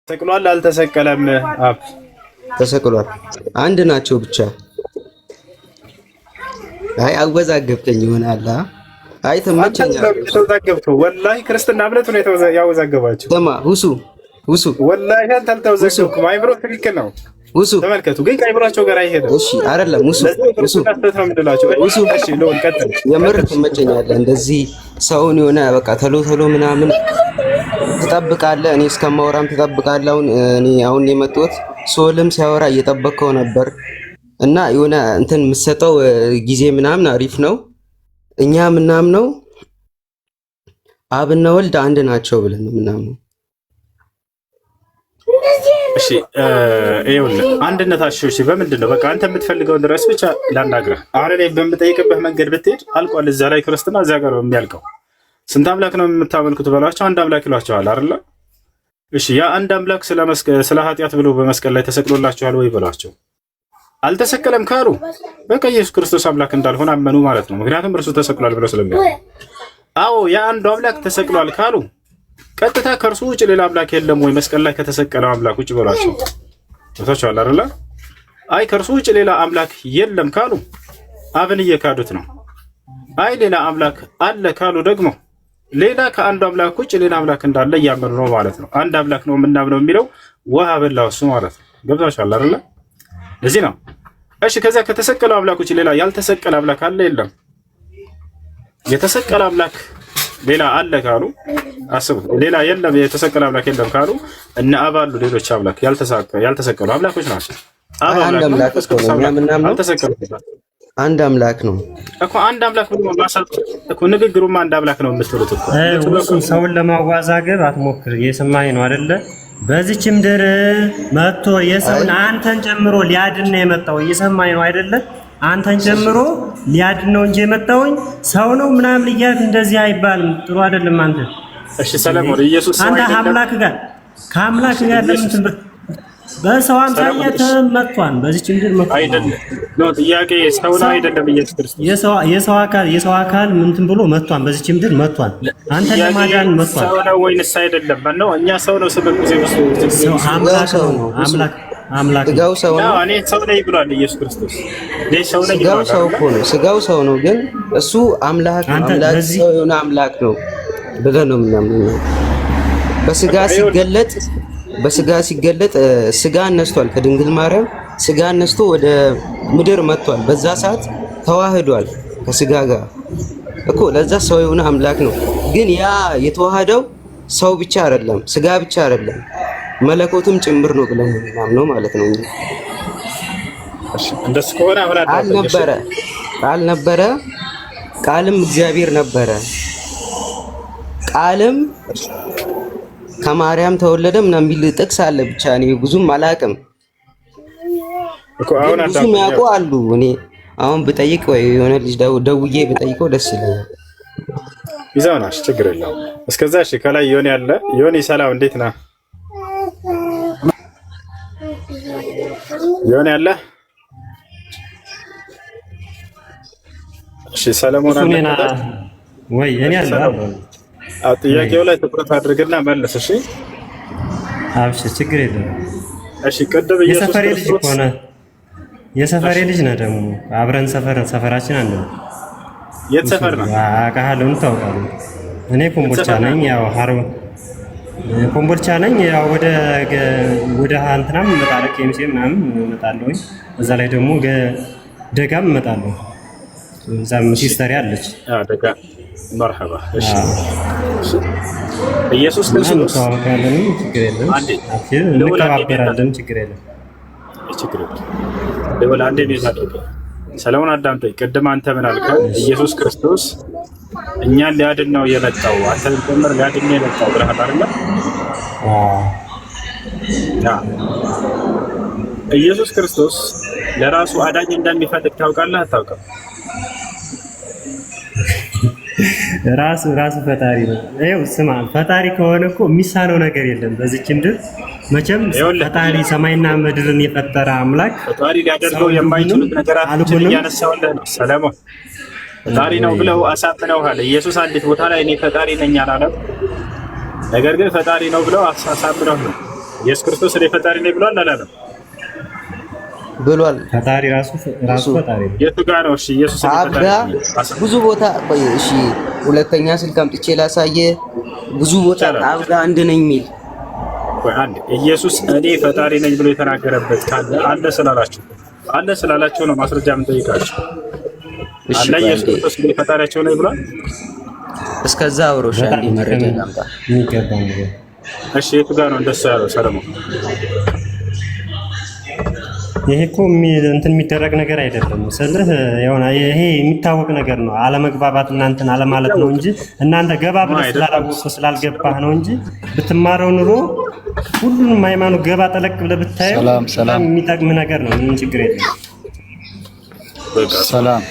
ተሰቅሏል አልተሰቀለም? አብ ተሰቅሏል። አንድ ናቸው ብቻ። አይ አወዛገብከኝ ይሆናል። አይ ተመቸኛለህ። ተወዛገብከው። ወላሂ ክርስትና እምነቱ ነው ያወዛገባችሁ። ተማ ሁሱ ወላሂ አንተ አልተወዛገብክም። አይምሮ ትክክል ነው። ሁሱ ተመልከቱ፣ ግን ከአይምሯቸው ጋር አይሄድም። እሺ አይደለም። ሁሱ እሺ ሎን ቀጥል። የምር ትመቸኛለህ። እንደዚህ ሰውን የሆነ በቃ ተሎ ምናምን ትጠብቃለህ። እኔ እስከማወራም ትጠብቃለህ። አሁን የመጣሁት ሶልም ሲያወራ እየጠበቅከው ነበር እና የሆነ እንትን የምትሰጠው ጊዜ ምናምን አሪፍ ነው። እኛ ምናምነው አብና ወልድ አንድ ናቸው ብለን ምናምነው። እሺ ይኸውልህ አንድነታቸው እሺ በምንድን ነው? በቃ አንተ የምትፈልገውን ድረስ ብቻ ላናግረህ። አሁን እኔ በምጠይቅበት መንገድ ብትሄድ አልቋል። እዛ ላይ ክርስትና እዛ ጋር ነው የሚያልቀው። ስንት አምላክ ነው የምታመልኩት በሏቸው። አንድ አምላክ ይሏቸዋል አይደለ? እሺ ያ አንድ አምላክ ስለ ኃጢአት ብሎ በመስቀል ላይ ተሰቅሎላቸዋል ወይ በሏቸው። አልተሰቀለም ካሉ በቃ ኢየሱስ ክርስቶስ አምላክ እንዳልሆነ አመኑ ማለት ነው። ምክንያቱም እርሱ ተሰቅሏል ብለው ስለሚያምኑ። አዎ ያ አንዱ አምላክ ተሰቅሏል ካሉ ቀጥታ ከእርሱ ውጭ ሌላ አምላክ የለም ወይ መስቀል ላይ ከተሰቀለው አምላክ ውጭ በሏቸው። ተሰጥቷል አይደለ? አይ ከእርሱ ውጭ ሌላ አምላክ የለም ካሉ አብን እየካዱት ነው። አይ ሌላ አምላክ አለ ካሉ ደግሞ ሌላ ከአንዱ አምላክ ውጭ ሌላ አምላክ እንዳለ እያመኑ ነው ማለት ነው። አንድ አምላክ ነው የምናምነው የሚለው ውሃ በላው እሱ ማለት ነው። ገብቷችኋል አይደለ? ለዚህ ነው። እሺ ከዛ ከተሰቀለው አምላክ ውጭ ሌላ ያልተሰቀለ አምላክ አለ የለም? የተሰቀለ አምላክ ሌላ አለ ካሉ አስቡ። ሌላ የለም የተሰቀለ አምላክ የለም ካሉ እነ አብ አሉ ሌሎች አምላክ ያልተሰቀሉ አምላኮች ናቸው። አንድ አምላክ አንድ አምላክ ነው እኮ አንድ አምላክ ብሎ ማሳጥ እኮ ንግግሩማ አንድ አምላክ ነው የምትሉት እኮ ሰውን ለማዋዛገብ አትሞክር። የሰማኸኝ ነው አይደለ? በዚህች ምድር መጥቶ የሰውን አንተን ጨምሮ ሊያድን ነው የመጣው። እየሰማኸኝ ነው አይደለ? አንተን ጨምሮ ሊያድን ነው እንጂ የመጣውኝ ሰው ነው ምናምን እያልክ እንደዚህ አይባልም። ጥሩ አይደለም። አንተ እሺ ሰለሞን ኢየሱስ አንተ አምላክ ጋር ከአምላክ ጋር ለምን በሰው አምሳያ ተመጥቷል። በዚህች ምድር መጥቷል አይደለም ነው ጥያቄ። ሰው ነው አይደለም? ኢየሱስ ክርስቶስ የሰው አካል ምንትን ብሎ መጥቷል። በዚህች ምድር መጥቷል። አንተ ለማዳን መጥቷል። ሰው ነው ወይንስ አይደለም? ነው እኛ ሰው ነው ስለ ጊዜ ሰው አምላክ ነው። አምላክ ስጋው ሰው ነው። እኔ ሰው ነኝ ብሏል ኢየሱስ ክርስቶስ። ሰው ነኝ ስጋው ሰው እኮ ነው። ስጋው ሰው ነው፣ ግን እሱ አምላክ ሰው የሆነ አምላክ ነው ብለን ነው የምናምነው። በስጋ ሲገለጥ ስጋ አነስቷል። ከድንግል ማርያም ስጋ አነስቶ ወደ ምድር መጥቷል። በዛ ሰዓት ተዋህዷል ከስጋ ጋር እኮ። ለዛ ሰው የሆነ አምላክ ነው። ግን ያ የተዋሃደው ሰው ብቻ አይደለም፣ ስጋ ብቻ አይደለም፣ መለኮትም ጭምር ነው ብለን ምናምነው ማለት ነው። እንደሱ ከሆነ ቃል ነበረ፣ ቃልም እግዚአብሔር ነበረ፣ ቃልም ከማርያም ተወለደ ምናምን የሚል ጥቅስ አለ። ብቻ እኔ ብዙም አላውቅም እኮ አሁን ብዙም ያውቁ አሉ። እኔ አሁን ብጠይቅ ወይ የሆነ ልጅ ደውዬ ብጠይቀው ደስ ይለኛል። ይዘውናሽ ችግር የለውም። እስከዛ እሺ ከላይ ዮኒ አለ። ዮኒ ሰላም፣ እንዴት ነህ? ዮኒ አለ። እሺ ሰለሞን አለ ወይ? እኔ አለ ጥያቄው ላይ ትኩረት አድርግና መልስ። እሺ አብሽ ችግር የለም። እሺ ቅድም የሰፈሬ ልጅ ሆነ የሰፈሬ ልጅ ነው ደግሞ አብረን ሰፈራችን አንድ ነው። የት ሰፈር ነው? አቃሃለሁ ታውቃለህ። እኔ ኮምቦልቻ ነኝ። ያው ኮምቦልቻ ነኝ። ያው ወደ አንተናም መጣለቅ የሚሴ ምናምን መጣለኝ። እዛ ላይ ደግሞ ደጋም መጣለሁ። እዛም ሲስተር ያለች ደጋ መርሐባ። እሺ ኢየሱስ ክርስቶስ ታውቃለህ። ችግር የለም። እንከባበራለን። ችግር የለም። ደወል አንዴ ነው ታደርገው። ሰለሞን አዳምጠኝ። ቅድም አንተ ምን አልከው? ኢየሱስ ክርስቶስ እኛን ሊያድን ነው የመጣው፣ አንተን ጀመር ሊያድን ነው የመጣው ብለሃል አይደል? ኢየሱስ ክርስቶስ ለራሱ አዳኝ እንደሚፈልግ ታውቃለህ አታውቅም? ራሱ ፈጣሪ ነው። ይኸው ስማ፣ ፈጣሪ ከሆነ እኮ የሚሳነው ነገር የለም በዚች ምድር። መቼም ፈጣሪ ሰማይና ምድርን የፈጠረ አምላክ ፈጣሪ ሊያደርገው የማይችሉት ነገራቶችን እያነሳውልህ ነው ሰለሞን። ፈጣሪ ነው ብለው አሳምነውሃል። ኢየሱስ አንዲት ቦታ ላይ እኔ ፈጣሪ ነኝ አላለም። ነገር ግን ፈጣሪ ነው ብለው አሳምነው ነው። ኢየሱስ ክርስቶስ እኔ ፈጣሪ ነኝ ብሏል አላለም? ብሏል። ፈጣሪ ራሱ ፈጣሪ ነው። የቱ ጋር ነው? እሺ ኢየሱስ አብጋ ብዙ ቦታ ቆይ። እሺ ሁለተኛ ስልክ አምጥቼ ላሳየ። ብዙ ቦታ አብጋ አንድ ነኝ የሚል ቆይ አንድ ኢየሱስ እኔ ፈጣሪ ነኝ ብሎ የተናገረበት ካለ አለ ስላላቸው ነው ማስረጃ የምንጠይቃቸው። አለ ኢየሱስ ክርስቶስ እኔ ፈጣሪያቸው ነኝ ብሏል። እስከዛ አብሮሽ አንዴ መረጃ ላምጣ። እሺ የቱ ጋር ነው እንደሱ ያለው ሰለሞን? ይሄ እኮ እንትን የሚደረግ ነገር አይደለም። ስለዚህ የሆነ ይሄ የሚታወቅ ነገር ነው። አለመግባባት እናንተን አለማለት ነው እንጂ እናንተ ገባ ብለህ ስላላወቅህ ስላልገባህ ነው እንጂ ብትማረው ኑሮ ሁሉንም ሃይማኖት ገባ ጠለቅ ብለህ ብታየው የሚጠቅም ነገር ነው። ምንም ችግር የለም። ሰላም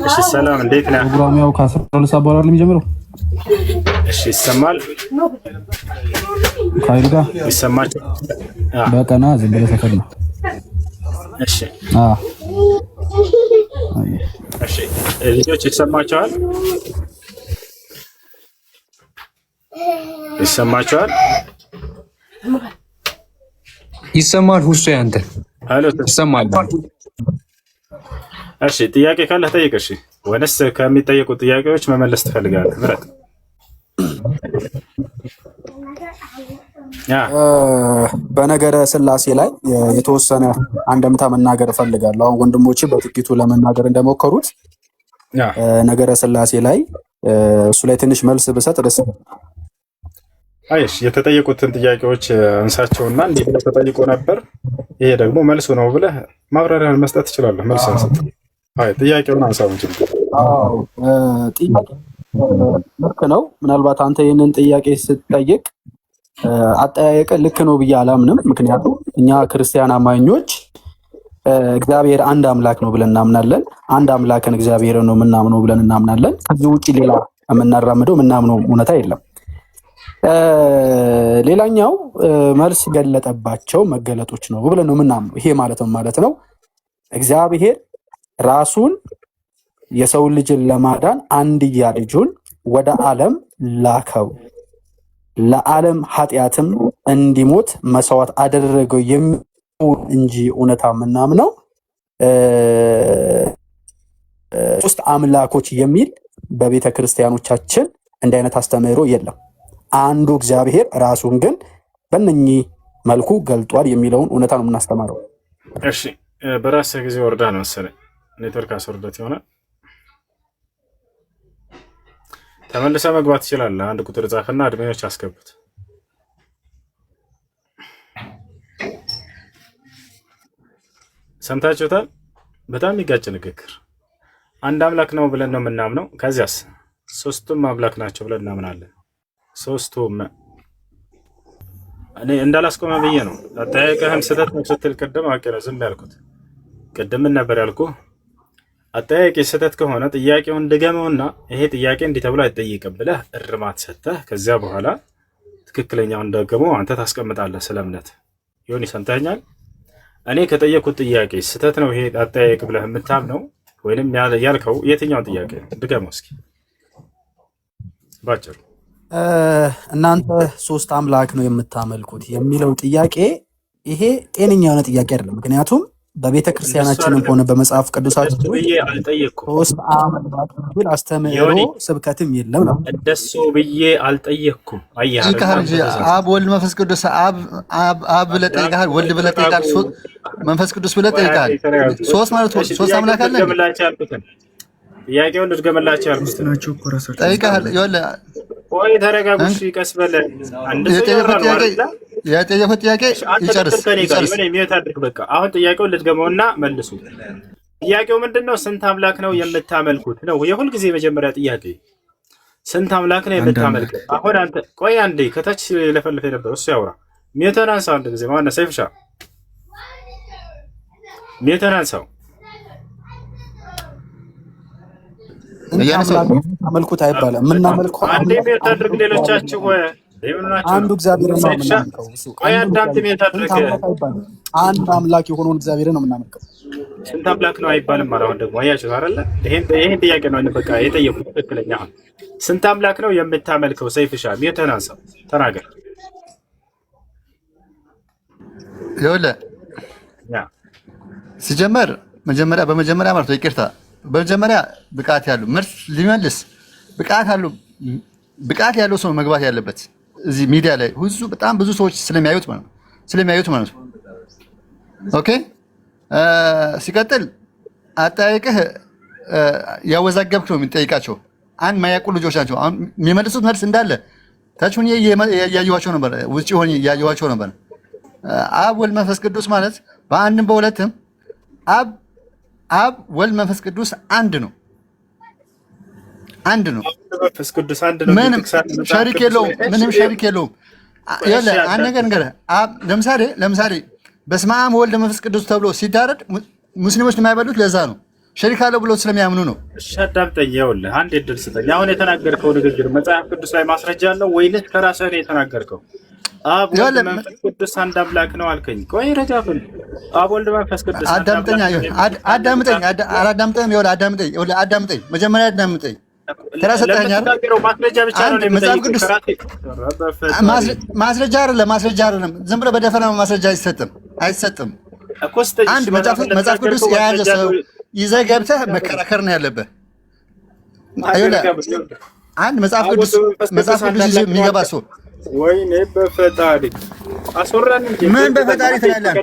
እሺ፣ ሰላም እንዴት ነህ? ፕሮግራሙ ያው ከ12 ሰዓት በኋላ ነው የሚጀምረው። እሺ፣ ይሰማል? ካይል ጋር ይሰማችሁ? በቀና ዝም ብለህ ተፈል ነው። እሺ እሺ፣ ልጆች ይሰማችኋል? ይሰማችኋል? ይሰማል። ሁሱ ያንተ ሄሎ፣ ይሰማል? እሺ፣ ጥያቄ ካለህ ጠይቅ። እሺ፣ ወይንስ ከሚጠየቁ ጥያቄዎች መመለስ ትፈልጋለህ? ምረጥ። በነገረ ስላሴ ላይ የተወሰነ አንድምታ መናገር እፈልጋለሁ። አሁን ወንድሞቼ በጥቂቱ ለመናገር እንደሞከሩት ነገረ ስላሴ ላይ እሱ ላይ ትንሽ መልስ ብሰጥ ደስ አይሽ የተጠየቁትን ጥያቄዎች አንሳቸውና እንዴት ተጠይቆ ነበር፣ ይሄ ደግሞ መልሱ ነው ብለህ ማብራሪያን መስጠት ትችላለህ። መልስ አንስት። አይ ጥያቄውን አንሳው እንጂ ጥያቄ ልክ ነው። ምናልባት አንተ ይህንን ጥያቄ ስትጠይቅ አጠያየቅ ልክ ነው ብዬ አላምንም። ምክንያቱም እኛ ክርስቲያን አማኞች እግዚአብሔር አንድ አምላክ ነው ብለን እናምናለን። አንድ አምላክን እግዚአብሔር ነው የምናምነው ብለን እናምናለን። ከዚህ ውጪ ሌላ የምናራምደው የምናምነው እውነታ የለም። ሌላኛው መልስ ገለጠባቸው መገለጦች ነው ብለን ነው የምናምነው። ይሄ ማለት ነው እግዚአብሔር ራሱን የሰው ልጅን ለማዳን አንድያ ልጁን ወደ ዓለም ላከው፣ ለዓለም ኃጢአትም እንዲሞት መስዋዕት አደረገው የሚል እንጂ እውነታ የምናምነው ሶስት አምላኮች የሚል በቤተ ክርስቲያኖቻችን እንዲህ አይነት አስተምህሮ የለም። አንዱ እግዚአብሔር ራሱን ግን በእነኚህ መልኩ ገልጧል የሚለውን እውነታ ነው የምናስተምረው። እሺ፣ በራስህ ጊዜ ወርዳ ነው መሰለኝ ኔትወርክ አስወርደት ይሆናል። ተመልሰ መግባት ትችላለህ። አንድ ቁጥር ጻፍና እድሜዎች አስገቡት። ሰምታችሁታል? በጣም የሚጋጭ ንግግር። አንድ አምላክ ነው ብለን ነው የምናምነው። ከዚያስ ሶስቱም አምላክ ናቸው ብለን እናምናለን። ሶስቱም እኔ እንዳላስቆመ ብዬ ነው። አጠያየቅህም ስህተት ነው ስትል ቅድም አውቄ ነው ዝም ያልኩት። ቅድም ምን ነበር ያልኩህ? አጠያየቅ ስህተት ከሆነ ጥያቄውን ድገመውና ይሄ ጥያቄ እንዲህ ተብሎ አይጠይቅም ብለህ እርማት ሰጥተህ ከዚያ በኋላ ትክክለኛውን ደግሞ አንተ ታስቀምጣለህ። ስለ እምነት ይሁን ይሰምተኛል። እኔ ከጠየቁት ጥያቄ ስህተት ነው ይሄ አጠያየቅ ብለህ የምታምነው ወይንም ያልከው የትኛውን ጥያቄ ድገመው እስኪ ባጭሩ። እናንተ ሶስት አምላክ ነው የምታመልኩት የሚለው ጥያቄ ይሄ ጤነኛ የሆነ ጥያቄ አይደለም። ምክንያቱም በቤተ ክርስቲያናችንም ሆነ በመጽሐፍ ቅዱሳችን ሶስት አምላክ ቢል አስተምህሮ ስብከትም የለም ነው። እንደሱ ብዬ አልጠየቅኩም። አብ ወልድ መንፈስ ቅዱስ አብ ብለህ ጠይቀሃል፣ ወልድ ብለህ ጠይቀሃል፣ መንፈስ ቅዱስ ብለህ ጠይቀሃል። ሶስት ማለት ሶስት አምላክ አለ። ጥያቄውን ልድገምላቸው ያልኩት ናቸው እኮ ራሳቸው ጠይቀሃል። ይኸውልህ ቆይ ተረጋጉ፣ እሺ ቀስ በለን። አንድ የጠየቁት ጥያቄ ይጨርስ። ሚዩት አድርግ በቃ። አሁን ጥያቄውን ልድገመውና መልሱ። ጥያቄው ምንድነው? ስንት አምላክ ነው የምታመልኩት ነው የሁል ጊዜ የመጀመሪያ ጥያቄ። ስንት አምላክ ነው የምታመልኩት? አሁን አንተ ቆይ አንዴ ከታች ለፈልፈ ነበር እሱ ያውራ። ሚዩትን አንሳው አንድ ጊዜ። ማነው ሰይፍሻ? ሚዩትን አንሳው። አመልኩት አይባልም። የምናመልከው አንዴ ሚዩት አድርግ። ሌሎቻችሁ አንዱ እግዚአብሔር ነው የምናመልከው። አንድ አምላክ የሆነውን እግዚአብሔር ነው የምናመልከው። ስንት አምላክ ነው አይባልም ማለት አሁን ደግሞ አያችሁ አይደለ? ይሄን ጥያቄ ነው በቃ የጠየቁት ትክክለኛ። ስንት አምላክ ነው የምታመልከው? ሰይፍሻ ሚዩትን አንሳው ተናገር። ይኸውልህ ሲጀመር በመጀመሪያ ማለት ነው ይቅርታ፣ በመጀመሪያ ብቃት ያለው መልስ ሊመልስ ብቃት ያለው ሰው መግባት ያለበት እዚህ ሚዲያ ላይ በጣም ብዙ ሰዎች ስለሚያዩት ማለት ነው። ኦኬ ሲቀጥል አጠያየቅህ ያወዛገብክ ነው የሚጠይቃቸው። አንድ ማያውቁ ልጆች ናቸው። አሁን የሚመልሱት መልስ እንዳለ ታች ሆኜ እያየኋቸው ነበር፣ ውጭ ሆኜ እያየኋቸው ነበር። አብ ወልድ መንፈስ ቅዱስ ማለት በአንድም በሁለትም አብ ወልድ መንፈስ ቅዱስ አንድ ነው። መንፈስ ቅዱስ አንድ ነው። ምንም ሸሪክ የለውም። ይኸውልህ አንድ ነገር ንገረህ። ለምሳሌ በስመ አብ ወልድ መንፈስ ቅዱስ ተብሎ ሲታረድ ሙስሊሞች የማይበሉት ለዛ ነው። ሸሪክ አለው ብሎ ስለሚያምኑ ነው። እሺ አዳምጠኝ። ይኸውልህ አንድ እድል ስጠኝ። አሁን የተናገርከው ንግግር መጽሐፍ ቅዱስ ላይ ማስረጃ አለው ወይንስ ከራስህ ነው የተናገርከው? አብ ወልድ መንፈስ ቅዱስ አንድ አምላክ ነው አልከኝ። ቆይ ረጋ በል። አብ ወልድ መንፈስ ቅዱስ አዳምጠኝ። መጀመሪያ አዳምጠኝ። ተራ ሰጠኸኝ። ማስረጃ ብቻ ነው መጽሐፍ ቅዱስ ማስረጃ አይደለም። ዝም ብለህ በደፈናው ማስረጃ አይሰጥም። አንድ መጽሐፍ ቅዱስ የያዘ ሰው ይዘህ ገብተህ መከራከር ነው ያለብህ። አንድ መጽሐፍ ቅዱስ ይዞ የሚገባ ሰው ወይኔ በፈጣሪ አስወራን እንጂ ምን በፈጣሪ ትላለህ?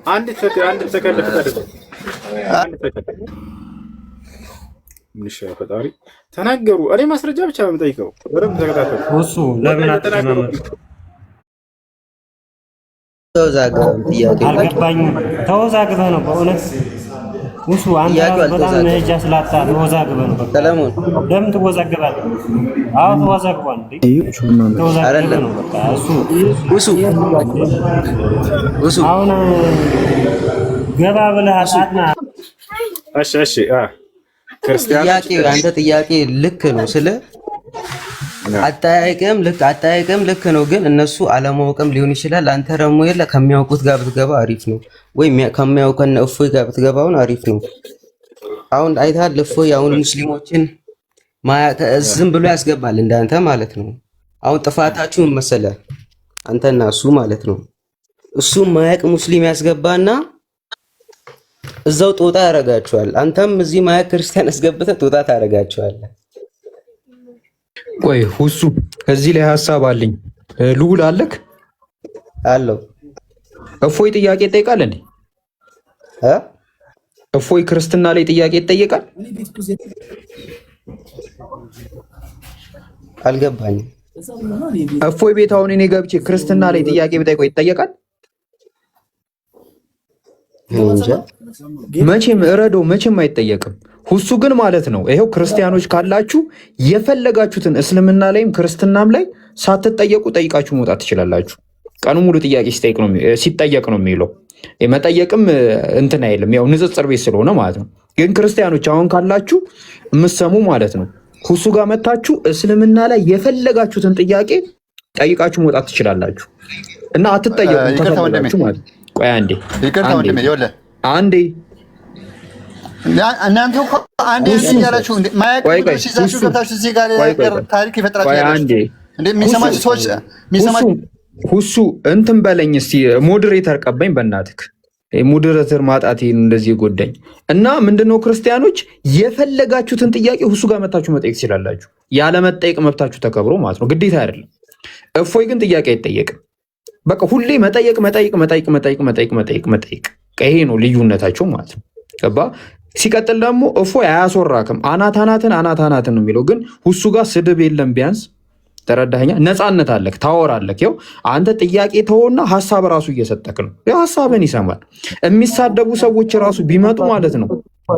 አንድ ሰከንድ ፈጣሪ ምንሽ ፈጣሪ ተናገሩ። እኔ ማስረጃ ብቻ ነው የምጠይቀው። ወረም ተከታተሉ። እሱ ለምን አትተማመን? አልገባኝም። ተወዛግበህ ነው በእውነት እሱ አንተ በጣም ነጃ ስላጣ ተወዛግበህ ነው። ሰለሞን ለምን ትወዛግባለህ? አዎ ተወዛግቧል እንዴ? ተወዛግበህ ነው በቃ እሱ አሁን ገባ ብለህ አጣና። እሺ ክርስቲያን አንተ ጥያቄ ልክ ነው ስለ አጠያየቅም ልክ ነው፣ ግን እነሱ አለማወቅም ሊሆን ይችላል። አንተ ደግሞ ከሚያውቁት ጋር ብትገባ አሪፍ ነው፣ ወይ ከሚያውቀን እፎይ ጋር ብትገባውን አሪፍ ነው። አሁን አይተሃል፣ እፎይ አሁን ሙስሊሞችን ዝም ብሎ ያስገባል እንዳንተ ማለት ነው። አሁን ጥፋታችሁ ምን መሰለህ? አንተና እሱ ማለት ነው። እሱ ማያውቅ ሙስሊም ያስገባና እዛው ጦጣ ያረጋቸዋል። አንተም እዚህ ማያውቅ ክርስቲያን ያስገብተህ ጦጣ ታረጋቸዋለህ። ቆይ ሁሱ እዚህ ላይ ሀሳብ አለኝ። ልውል አለክ አለው። እፎይ ጥያቄ ይጠይቃል እንዴ? እፎይ ክርስትና ላይ ጥያቄ ይጠይቃል? አልገባኝም። እፎይ ቤት አሁን እኔ ገብቼ ክርስትና ላይ ጥያቄ ብጠይቀው ይጠየቃል? መቼም አይጠየቅም። ሁሱ ግን ማለት ነው ይሄው ክርስቲያኖች ካላችሁ የፈለጋችሁትን እስልምና ላይም ክርስትናም ላይ ሳትጠየቁ ጠይቃችሁ መውጣት ትችላላችሁ። ቀኑ ሙሉ ጥያቄ ሲጠየቅ ነው የሚለው። መጠየቅም እንትን አይልም፣ ያው ንጽጽር ቤት ስለሆነ ማለት ነው። ግን ክርስቲያኖች አሁን ካላችሁ የምትሰሙ ማለት ነው ሁሱ ጋር መታችሁ እስልምና ላይ የፈለጋችሁትን ጥያቄ ጠይቃችሁ መውጣት ትችላላችሁ እና አትጠየቁ ተፈለጋችሁ ማለት ነው። ቆይ አንዴ እናንተ እኮ አንዴ ያላችሁ እንዴ ማያውቁት ሲዛችሁ ገብታችሁ እዚህ ጋር ታሪክ ይፈጥራችሁ የሚሰማችሁ ሰዎች ሁሱ እንትን በለኝ እስቲ ሞዴሬተር ቀባኝ በእናትህ። ሞዴሬተር ማጣት እንደዚህ ጎዳኝ እና ምንድነው ክርስቲያኖች የፈለጋችሁትን ጥያቄ ሁሱ ጋር መታችሁ መጠየቅ ትችላላችሁ። ያለ መጠየቅ መብታችሁ ተከብሮ ማለት ነው፣ ግዴታ አይደለም። እፎይ ግን ጥያቄ አይጠየቅም። በቃ ሁሌ መጠየቅ። ይሄ ነው ልዩነታቸው ማለት ነው። ገባ? ሲቀጥል ደግሞ እፎይ አያስወራክም። አናታናትን ነው የሚለው፣ ግን ሁሱ ጋር ስድብ የለም። ቢያንስ ተረዳኸኛ? ነፃነት አለክ፣ ታወራለክ። ያው አንተ ጥያቄ ተወውና ሀሳብ ራሱ እየሰጠክ ነው። ያው ሀሳብን ይሰማል። የሚሳደቡ ሰዎች ራሱ ቢመጡ ማለት ነው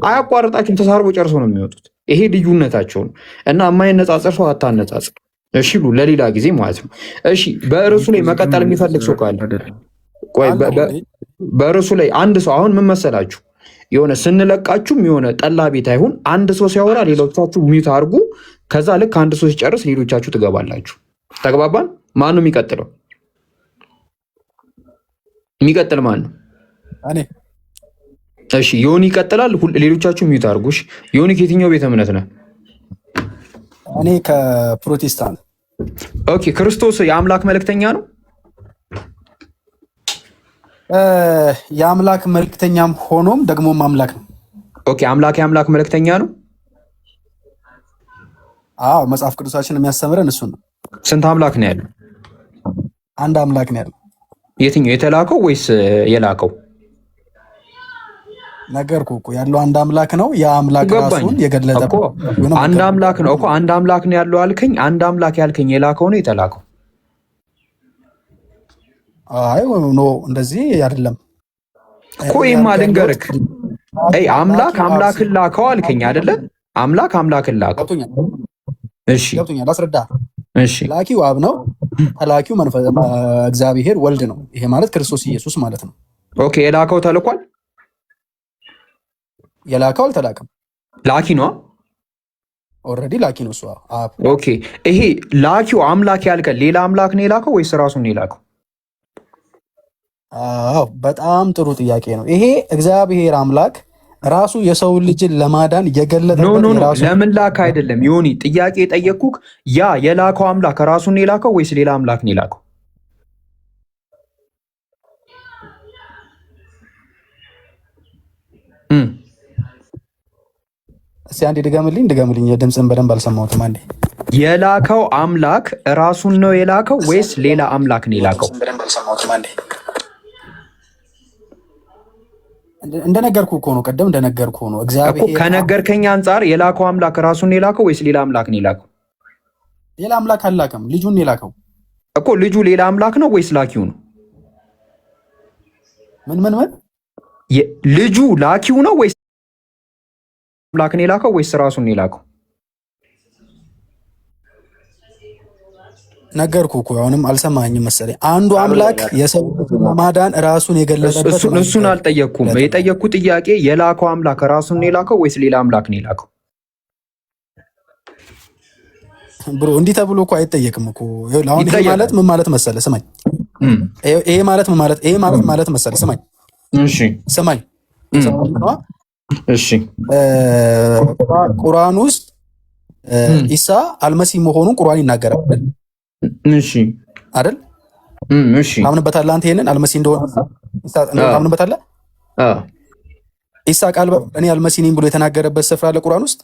አያቋርጣችሁም። ተሳርቦ ጨርሶ ነው የሚወጡት። ይሄ ልዩነታቸው ነው እና የማይነጻጸር ሰው አታነጻጽር። እሺ ለሌላ ጊዜ ማለት ነው። እሺ በርዕሱ ላይ መቀጠል የሚፈልግ ሰው ካለ ቆይ፣ በርዕሱ ላይ አንድ ሰው አሁን ምን መሰላችሁ፣ የሆነ ስንለቃችሁም የሆነ ጠላ ቤት አይሁን፣ አንድ ሰው ሲያወራ ሌሎቻችሁ ሚዩት አድርጉ። ከዛ ልክ አንድ ሰው ሲጨርስ ሌሎቻችሁ ትገባላችሁ። ተግባባን? ማን ነው የሚቀጥለው? የሚቀጥል ማን ነው? እሺ ዮኒ ይቀጥላል። ሌሎቻችሁ ሚዩት አድርጉ። እሺ ዮኒ ከየትኛው ቤተ እምነት ነህ? እኔ ከፕሮቴስታንት። ኦኬ ክርስቶስ የአምላክ መልእክተኛ ነው? የአምላክ መልክተኛም ሆኖም ደግሞም አምላክ ነው። ኦኬ የአምላክ መልእክተኛ ነው። አዎ መጽሐፍ ቅዱሳችን የሚያስተምረን እሱ ነው። ስንት አምላክ ነው ያለው? አንድ አምላክ ነው ያለው። የትኛው የተላከው ወይስ የላከው? ነገርኩህ እኮ ያለው አንድ አምላክ ነው። ያ አምላክ ራሱን የገለጠ አንድ አምላክ ነው እኮ። አንድ አምላክ ነው ያለው አልከኝ። አንድ አምላክ ያልከኝ የላከው ነው የተላከው? አይ ኖ እንደዚህ አይደለም እኮ። ይሄማ ልንገርህ፣ አምላክን ላከው አልከኝ አይደለ? አምላክን ላከው። እሺ ገብቶኛል። አስረዳ። እሺ ላኪው አብ ነው፣ ተላኪው እግዚአብሔር ወልድ ነው። ይሄ ማለት ክርስቶስ ኢየሱስ ማለት ነው። ኦኬ የላከው ተልኳል? የላከው አልተላከም። ላኪ ነው። ኦልሬዲ ላኪ ነው እሱ አብ። ኦኬ ይሄ ላኪው አምላክ ያልከን ሌላ አምላክ ነው የላከው ወይስ ራሱን ነው የላከው? አዎ በጣም ጥሩ ጥያቄ ነው ይሄ። እግዚአብሔር አምላክ ራሱ የሰው ልጅን ለማዳን የገለጠበት ራሱ ለምን ላከ አይደለም ዮኒ፣ ጥያቄ የጠየቅኩህ ያ የላከው አምላክ ራሱን ነው የላከው ወይስ ሌላ አምላክ ነው የላከው? እስኪ አንዴ ድገምልኝ። ድምፅን በደንብ አልሰማሁትም። አንዴ የላከው አምላክ ራሱን ነው የላከው ወይስ ሌላ አምላክ ነው የላከው? እንደነገርኩህ እኮ ነው፣ ቅድም እንደነገርኩህ ነው። እግዚአብሔር ከነገርከኝ አንጻር የላከው አምላክ ራሱን ነው የላከው ወይስ ሌላ አምላክ ነው የላከው? ሌላ አምላክ አልላከም፣ ልጁን ነው የላከው እኮ። ልጁ ሌላ አምላክ ነው ወይስ ላኪው ነው? ምን ልጁ ላኪው ነው ወይስ አምላክ ነው የላከው ወይስ ራሱን ነው የላከው? ነገርኩህ እኮ አሁንም አልሰማኝም መሰለኝ። አንዱ አምላክ የሰው ማዳን ራሱን የገለጸበት እሱን አልጠየቅኩም። የጠየቅኩት ጥያቄ የላከው አምላክ ራሱን ነው የላከው ወይስ ሌላ አምላክ ነው የላከው? ብሮ እንዲህ ተብሎ እኮ አይጠየቅም እኮ። አሁን ይሄ ማለት ምን ማለት መሰለህ? ስማኝ። ይሄ ማለት ምን ማለት ማለት መሰለህ? ስማኝ። እሺ ስማኝ። እሺ ቁርአን ውስጥ ኢሳ አልመሲህ መሆኑን ቁርአን ይናገራል። እሺ አይደል? እሺ ታምንበታለህ አንተ? ይሄንን አልመሲህ እንደሆነ ኢሳ ታምንበታለህ? ኢሳ ቃል እኔ አልመሲህ ነኝ ብሎ የተናገረበት ስፍራ አለ ቁርአን ውስጥ?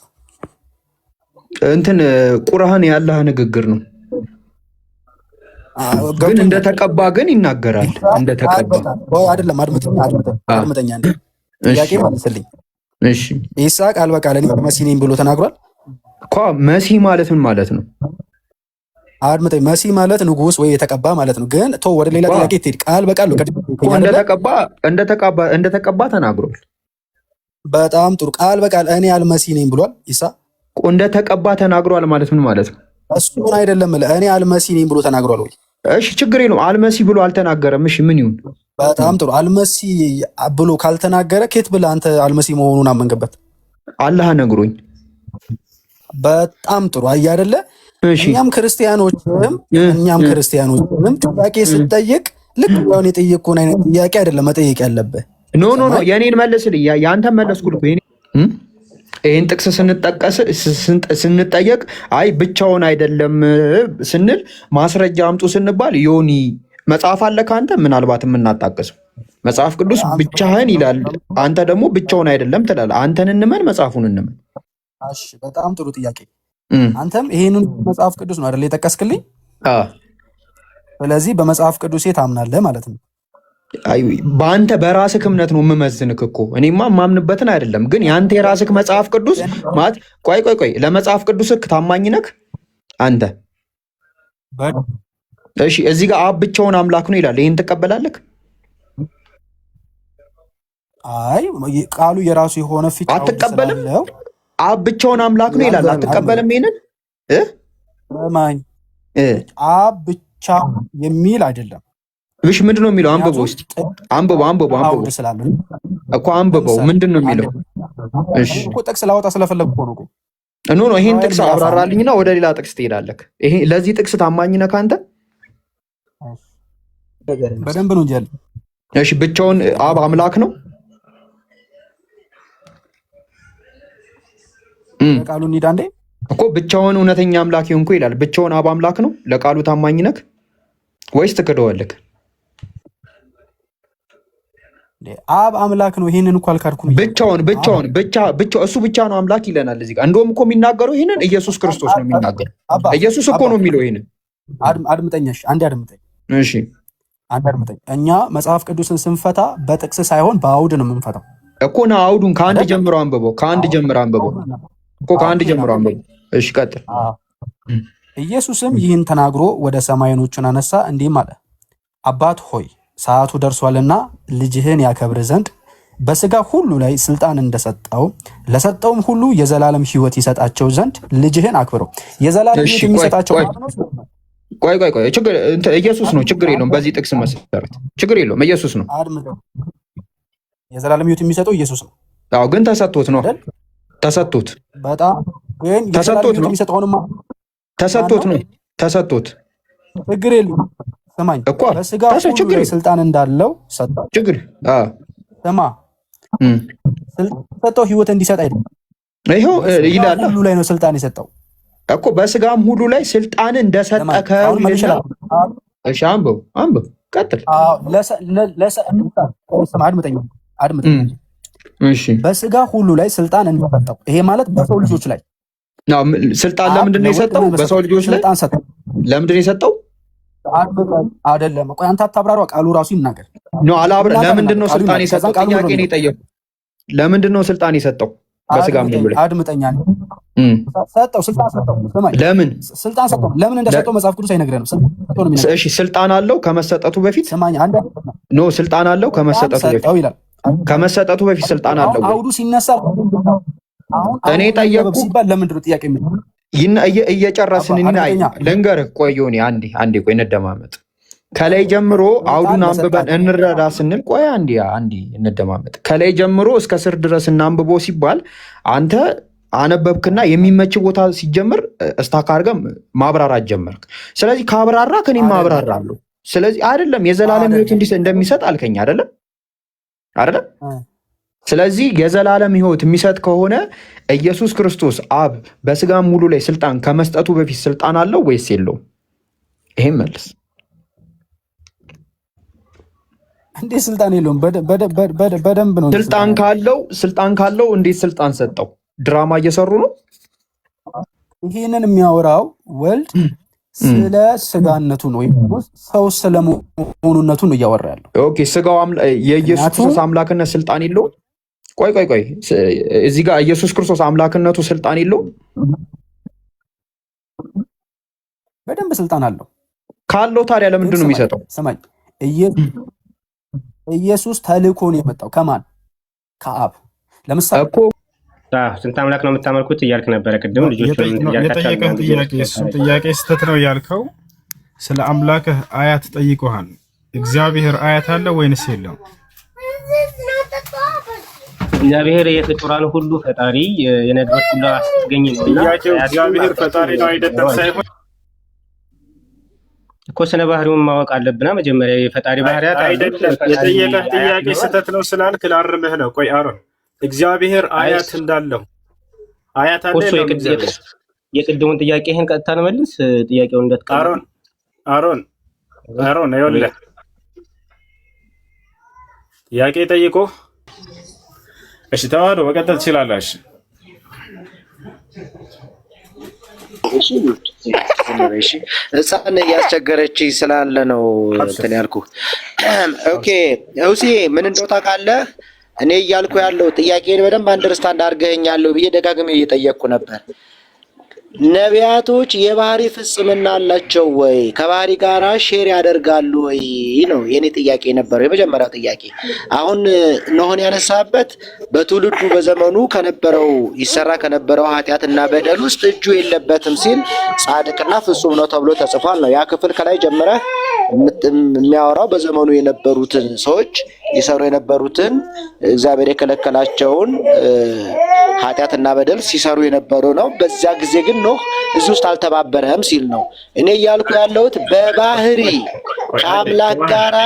እንትን ቁርአን ያላህ ንግግር ነው፣ ግን እንደተቀባ ግን ይናገራል። እንደተቀባ አይደለም። አድምጠኛ እንዴ ጥያቄ መልስልኝ። እሺ ኢሳ ቃል በቃል እኔ መሲህ ነኝ ብሎ ተናግሯል እኮ። መሲህ ማለት ምን ማለት ነው? አድምጠኝ። መሲህ ማለት ንጉስ ወይ የተቀባ ማለት ነው። ግን ቶ ወደ ሌላ ጥያቄ ትሄድ። ቃል በቃል ነው እንደተቀባ ተናግሯል። በጣም ጥሩ። ቃል በቃል እኔ አልመሲህ ነኝ ብሏል ኢሳ። እንደተቀባ ተናግሯል ማለት ምን ማለት ነው? እሱን አይደለም እኔ አልመሲህ ነኝ ብሎ ተናግሯል ወይ? እሺ ችግር የለውም። አልመሲህ ብሎ አልተናገረም። እሺ ምን ይሁን? በጣም ጥሩ። አልመሲህ ብሎ ካልተናገረ ኬት ብለህ አንተ አልመሲህ መሆኑን አመንክበት? አላህ ነግሮኝ። በጣም ጥሩ። አየህ አይደለ? እኛም ክርስቲያኖችም ጥያቄ ስትጠይቅ ልክ ሆን የጠየቅኩህን አይነት ጥያቄ አይደለም መጠየቅ ያለብህ። ኖ የኔን መልስልኝ። ያንተን መለስኩልህ። ይህን ጥቅስ ስንጠየቅ አይ ብቻውን አይደለም ስንል ማስረጃ አምጡ ስንባል ዮኒ መጽሐፍ አለ ከአንተ ምናልባት የምናጣቅሰው መጽሐፍ ቅዱስ ብቻህን ይላል፣ አንተ ደግሞ ብቻውን አይደለም ትላለህ። አንተን እንመን መጽሐፉን እንመን? እሺ በጣም ጥሩ ጥያቄ። አንተም ይሄንን መጽሐፍ ቅዱስ ነው አይደል የጠቀስክልኝ? ስለዚህ በመጽሐፍ ቅዱስ ታምናለህ ማለት ነው? በአንተ በራስህ እምነት ነው የምመዝንክ እኮ። እኔማ የማምንበትን አይደለም፣ ግን የአንተ የራስህ መጽሐፍ ቅዱስ ማለት ቆይ ለመጽሐፍ ቅዱስክ ታማኝ ነህ አንተ? እሺ እዚህ ጋር አብ ብቻውን አምላክ ነው ይላል። ይህን ትቀበላለህ? አይ ቃሉ የራሱ የሆነ ፊት አትቀበልም? አብ ብቻውን አምላክ ነው ይላል። አትቀበልም? ይሄንን ማኝ አብ ብቻ የሚል አይደለም። እሺ ምንድን ነው የሚለው? አንብበው እስኪ አንብበው እኮ አንብበው። ምንድን ነው የሚለው? እሺ እኮ ጥቅስ ላወጣ ስለፈለግኩ ነው። ኖ ይሄን ጥቅስ አብራራልኝና ወደ ሌላ ጥቅስ ትሄዳለህ። ይሄ ለዚህ ጥቅስ ታማኝ ነህ አንተ? በደንብ ነው እንጂ ያለ። እሺ ብቻውን አብ አምላክ ነው? ቃሉ እንሂድ አንዴ እኮ ብቻውን እውነተኛ አምላክ ይሁንኩ ይላል። ብቻውን አብ አምላክ ነው? ለቃሉ ታማኝ ነህ ወይስ ትክደዋለህ? አብ አምላክ ነው። ይሄንን እንኳን አልካድኩም። ብቻ እሱ ብቻ ነው አምላክ ይለናል እዚህ ጋር። እንደውም እኮ የሚናገረው ይሄንን ኢየሱስ ክርስቶስ ነው የሚናገረው። ኢየሱስ እኮ ነው የሚለው ይሄንን። አድምጠኛሽ፣ አንዴ አድምጠኝ። እሺ አንዴ አድምጠኝ። እኛ መጽሐፍ ቅዱስን ስንፈታ በጥቅስ ሳይሆን በአውድ ነው የምንፈታው እኮ። ና አውዱን ከአንድ ጀምሮ አንብበው፣ ከአንድ ጀምሮ አንብበው። እሺ ቀጥል። ኢየሱስም ይህን ተናግሮ ወደ ሰማይ ዓይኖቹን አነሳ፣ እንዲህም አለ፣ አባት ሆይ ሰዓቱ ደርሷልና ልጅህን ያከብር ዘንድ በስጋ ሁሉ ላይ ስልጣን እንደሰጠው ለሰጠውም ሁሉ የዘላለም ሕይወት ይሰጣቸው ዘንድ ልጅህን አክብረው። የዘላለም ሕይወት የሚሰጣቸው ቆይ ኢየሱስ ነው። ችግር የለውም። በዚህ ጥቅስ መሰረት ችግር የለውም። ኢየሱስ ነው። የዘላለም ሕይወት የሚሰጠው ኢየሱስ ነው። አዎ፣ ግን ተሰጥቶት ነው። ተሰጥቶት በጣም ግን ተሰጥቶት ነው። የሚሰጠውንማ ተሰጥቶት ችግር የለውም። ሰማኝ እኮ በስጋ ሁሉ ላይ ስልጣን እንዳለው ሰጠው። ችግር ሰማ ሰጠው ሕይወት እንዲሰጥ አይደለም። ይሄው ይላል ሁሉ ላይ ነው ስልጣን የሰጠው እኮ በስጋም ሁሉ ላይ ስልጣን እንደሰጠ እሺ አንብብ ቀጥል። አድምጠኝ። እሺ በስጋ ሁሉ ላይ ስልጣን እንደሰጠው፣ ይሄ ማለት በሰው ልጆች ላይ ስልጣን ለምንድን ነው የሰጠው? በሰው ልጆች ላይ ለምንድን ነው የሰጠው? አይደለም ቆይ አንተ አታብራራ፣ ቃሉ ራሱ ይናገር ነው። ለምንድን ነው ስልጣን የሰጠው? ጥያቄ ነው የጠየቁት። ለምንድን ነው ስልጣን የሰጠው? በስጋም ሁሉ ላይ አድምጠኛ ሰጠው፣ ስልጣን ሰጠው። ለምን ስልጣን ሰጠው? ለምን እንደሰጠው መጽሐፍ ቅዱስ አይነግረንም። እሺ ስልጣን አለው ከመሰጠቱ በፊት ነው። ስልጣን አለው ከመሰጠቱ በፊት ይላል። ከመሰጠቱ በፊት ስልጣን አለው። አውዱ ሲነሳ እኔ ጠየቁ ሲባል ለምንድን ነው ጥያቄ እየጨረስን ልንገርህ። ቆይ ዮኒ አንዴ ቆይ እንደማመጥ። ከላይ ጀምሮ አውዱን አንብበን እንረዳ ስንል ቆይ አንዴ እንደማመጥ። ከላይ ጀምሮ እስከ ስር ድረስ እናንብቦ ሲባል አንተ አነበብክና የሚመች ቦታ ሲጀምር እስታክ አድርገህ ማብራራት ጀመርክ። ስለዚህ ካብራራ ከኔ ማብራራለሁ። ስለዚህ አይደለም የዘላለም ሕይወት እንደሚሰጥ አልከኝ አይደለም? ስለዚህ የዘላለም ሕይወት የሚሰጥ ከሆነ ኢየሱስ ክርስቶስ አብ በስጋም ሙሉ ላይ ስልጣን ከመስጠቱ በፊት ስልጣን አለው ወይስ የለውም? ይሄን መልስ። እንዴት ስልጣን የለውም? በደንብ ነው። ስልጣን ካለው እንዴት ስልጣን ሰጠው? ድራማ እየሰሩ ነው። ይሄንን የሚያወራው ወልድ ስለ ስጋነቱ ነው ወይም ሰው ስለመሆኑነቱ ነው እያወራ ያለው። ኦኬ ስጋው የኢየሱስ ክርስቶስ አምላክነት ስልጣን የለውም? ቆይ እዚህ ጋር ኢየሱስ ክርስቶስ አምላክነቱ ስልጣን የለውም? በደንብ ስልጣን አለው። ካለው ታዲያ ለምንድን ነው የሚሰጠው? ሰማኝ፣ ኢየሱስ ተልኮ ነው የመጣው ከማን? ከአብ። ለምሳሌ እኮ ስንት አምላክ ነው የምታመልኩት እያልክ ነበረ ቅድም። ልጆች የጠየቀህ ጥያቄ እሱን ጥያቄ ስህተት ነው ያልከው። ስለ አምላክህ አያት ጠይቆሃል። እግዚአብሔር አያት አለ ወይንስ የለውም? እግዚአብሔር የፍጡራን ሁሉ ፈጣሪ የነገሮች ሁሉ አስገኝ ነው። ጥያቄው እግዚአብሔር ፈጣሪ ነው አይደለም ሳይሆን እኮ ስነ ባህሪውን ማወቅ አለብና መጀመሪያ የፈጣሪ ባህሪያት አይደለም። የጠየቀህ ጥያቄ ስህተት ነው ስላልክ ላርምህ ነው። ቆይ አሮን እግዚአብሔር አያት እንዳለው አያት አለ ነው። የቅድሙን ጥያቄህን ቀጥታ ነው መልስ። ጥያቄውን እንደተቀበል አሮን ይኸውልህ ጥያቄ ጠይቆ እሺ ተዋህዶ መቀጠል ትችላለሽ። ህፃን እያስቸገረች ስላለ ነው እንትን ያልኩ። ኦኬ እውሲ ምን እንደው ታውቃለህ፣ እኔ እያልኩ ያለው ጥያቄን በደንብ አንደርስታንድ አድርገኸኛለሁ ብዬ ደጋግሜ እየጠየቅኩ ነበር። ነቢያቶች የባህሪ ፍጽምና አላቸው ወይ? ከባህሪ ጋራ ሼር ያደርጋሉ ወይ ነው የኔ ጥያቄ ነበረው፣ የመጀመሪያው ጥያቄ። አሁን ኖህን ያነሳበት በትውልዱ በዘመኑ ከነበረው ይሰራ ከነበረው ኃጢአትና በደል ውስጥ እጁ የለበትም ሲል ጻድቅና ፍጹም ነው ተብሎ ተጽፏል ነው ያ ክፍል ከላይ ጀምረህ የሚያወራው። በዘመኑ የነበሩትን ሰዎች ይሰሩ የነበሩትን እግዚአብሔር የከለከላቸውን ኃጢአትና በደል ሲሰሩ የነበሩ ነው። በዚያ ጊዜ ግን ኖህ እዚህ ውስጥ አልተባበረም ሲል ነው። እኔ እያልኩ ያለሁት በባህሪ ከአምላክ ጋራ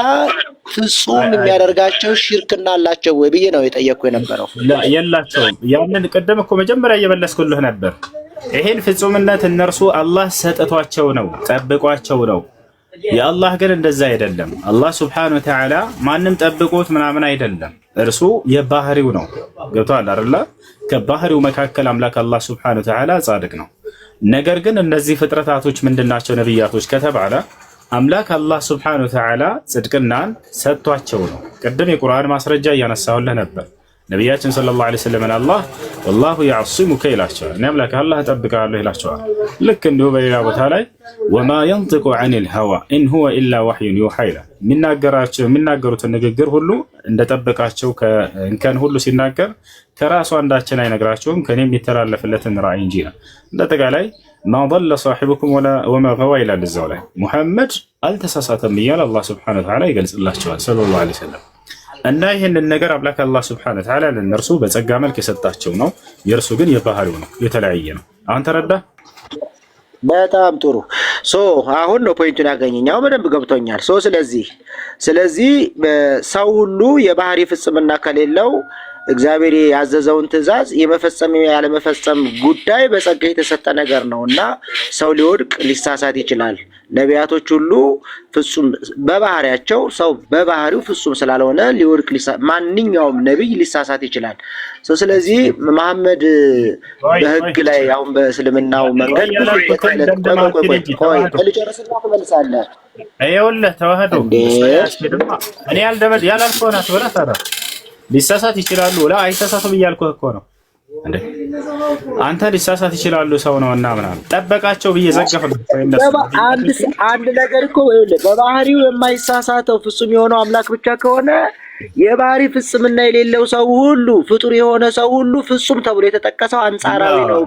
ፍጹም የሚያደርጋቸው ሽርክና አላቸው ወይ ብዬ ነው የጠየቅኩ የነበረው። የላቸውም። ያንን ቅድም እኮ መጀመሪያ እየመለስኩልህ ነበር። ይሄን ፍጹምነት እነርሱ አላህ ሰጥቷቸው ነው፣ ጠብቋቸው ነው። የአላህ ግን እንደዛ አይደለም። አላህ ሱብሓነሁ ወተዓላ ማንም ጠብቆት ምናምን አይደለም። እርሱ የባህሪው ነው። ገብቶሃል አይደለ? ከባህሪው መካከል አምላክ አላህ ሱብሓነሁ ወተዓላ ጻድቅ ነው። ነገር ግን እነዚህ ፍጥረታቶች ምንድናቸው ነብያቶች ከተባለ አምላክ አላህ ሱብሓነሁ ወተዓላ ጽድቅናን ሰጥቷቸው ነው። ቅድም የቁርአን ማስረጃ እያነሳሁልህ ነበር። ነቢያችን ሰለላሁ ዐለይሂ ወሰለም አላህ ወላሁ ያዕሲሙከ ይላቸዋል። እኔ አምላክ አላህ እጠብቅሃለሁ ይላቸዋል። ልክ እንዲሁ በሌላ ቦታ ላይ ወማ የንጢቁ ዐኒል ሀዋ ኢን ሁወ ኢላ ወሕዩን ዩሓ ይላል። የሚናገሩትን ንግግር ሁሉ እንደጠበቃቸው ከእንከን ሁሉ ሲናገር ከራሱ አንዳችን አይነግራቸውም ከኔ የሚተላለፍለትን ራእይ እንጂ ነው። እንደጠቃላይ ማ ضل صاحبكم ወማ ገዋ ይላል እዛው ላይ ሙሐመድ አልተሳሳተም እያለ አላህ ሱብሓነሁ ወተዓላ ይገልጽላቸዋል ሰለላሁ ዐለይሂ ወሰለም። እና ይህንን ነገር አምላክ አላህ ሱብሓነሁ ወተዓላ ለእነርሱ በጸጋ መልክ የሰጣቸው ነው። የእርሱ ግን የባህሪው ነው፣ የተለያየ ነው። አሁን ተረዳ? በጣም ጥሩ። አሁን ነው ፖይንቱን ያገኘኛው፣ በደንብ ገብቶኛል። ስለዚህ ሰው ሁሉ የባህሪ ፍጽምና ከሌለው እግዚአብሔር ያዘዘውን ትእዛዝ የመፈጸም ያለመፈጸም ጉዳይ በጸጋ የተሰጠ ነገር ነው እና ሰው ሊወድቅ ሊሳሳት ይችላል። ነቢያቶች ሁሉ ፍጹም በባህሪያቸው ሰው በባህሪው ፍጹም ስላልሆነ ሊወድቅ ማንኛውም ነቢይ ሊሳሳት ይችላል። ስለዚህ መሐመድ በህግ ላይ አሁን በእስልምናው መንገድ ልጨርስና ትመልሳለህ። ይኸውልህ ተዋህዶ እኔ ያላልከውን አትበላት አረ ሊሳሳት ይችላሉ ወላ አይሳሳቱም እያልኩህ እኮ ነው እንዴ። አንተ ሊሳሳት ይችላሉ ሰው ነውና ምናምን ጠበቃቸው ብዬ ዘገፈበት። አንድ ነገር እኮ ይኸውልህ በባህሪው የማይሳሳተው ፍጹም የሆነው አምላክ ብቻ ከሆነ የባህሪ ፍጽምና የሌለው ሰው ሁሉ ፍጡር የሆነ ሰው ሁሉ ፍጹም ተብሎ የተጠቀሰው አንጻራዊ ነው።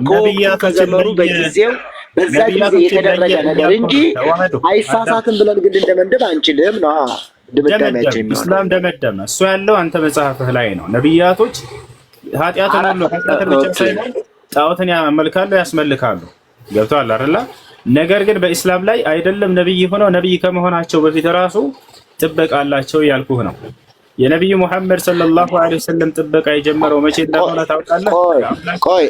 ከዘመኑ በጊዜው በዛ ጊዜ የተደረገ ነገር እንጂ አይሳሳትም ብለን ግን እንደመንደብ አንችልም ነው ድምዳሜያችን። ኢስላም ደመደመ። እሱ ያለው አንተ መጽሐፍህ ላይ ነው። ነብያቶች ኃጢአትን ሁሉ ኃጢአትን ብቻ ሳይሆን ጣዖትን ያመልካሉ፣ ያስመልካሉ። ገብቶሃል አይደል? ነገር ግን በኢስላም ላይ አይደለም ነብይ ሆነው ነብይ ከመሆናቸው በፊት ራሱ ጥበቃ አላቸው ያልኩህ ነው። የነብዩ መሐመድ ሰለላሁ ዐለይሂ ወሰለም ጥበቃ የጀመረው መቼ እንደሆነ ታውቃለህ? ቆይ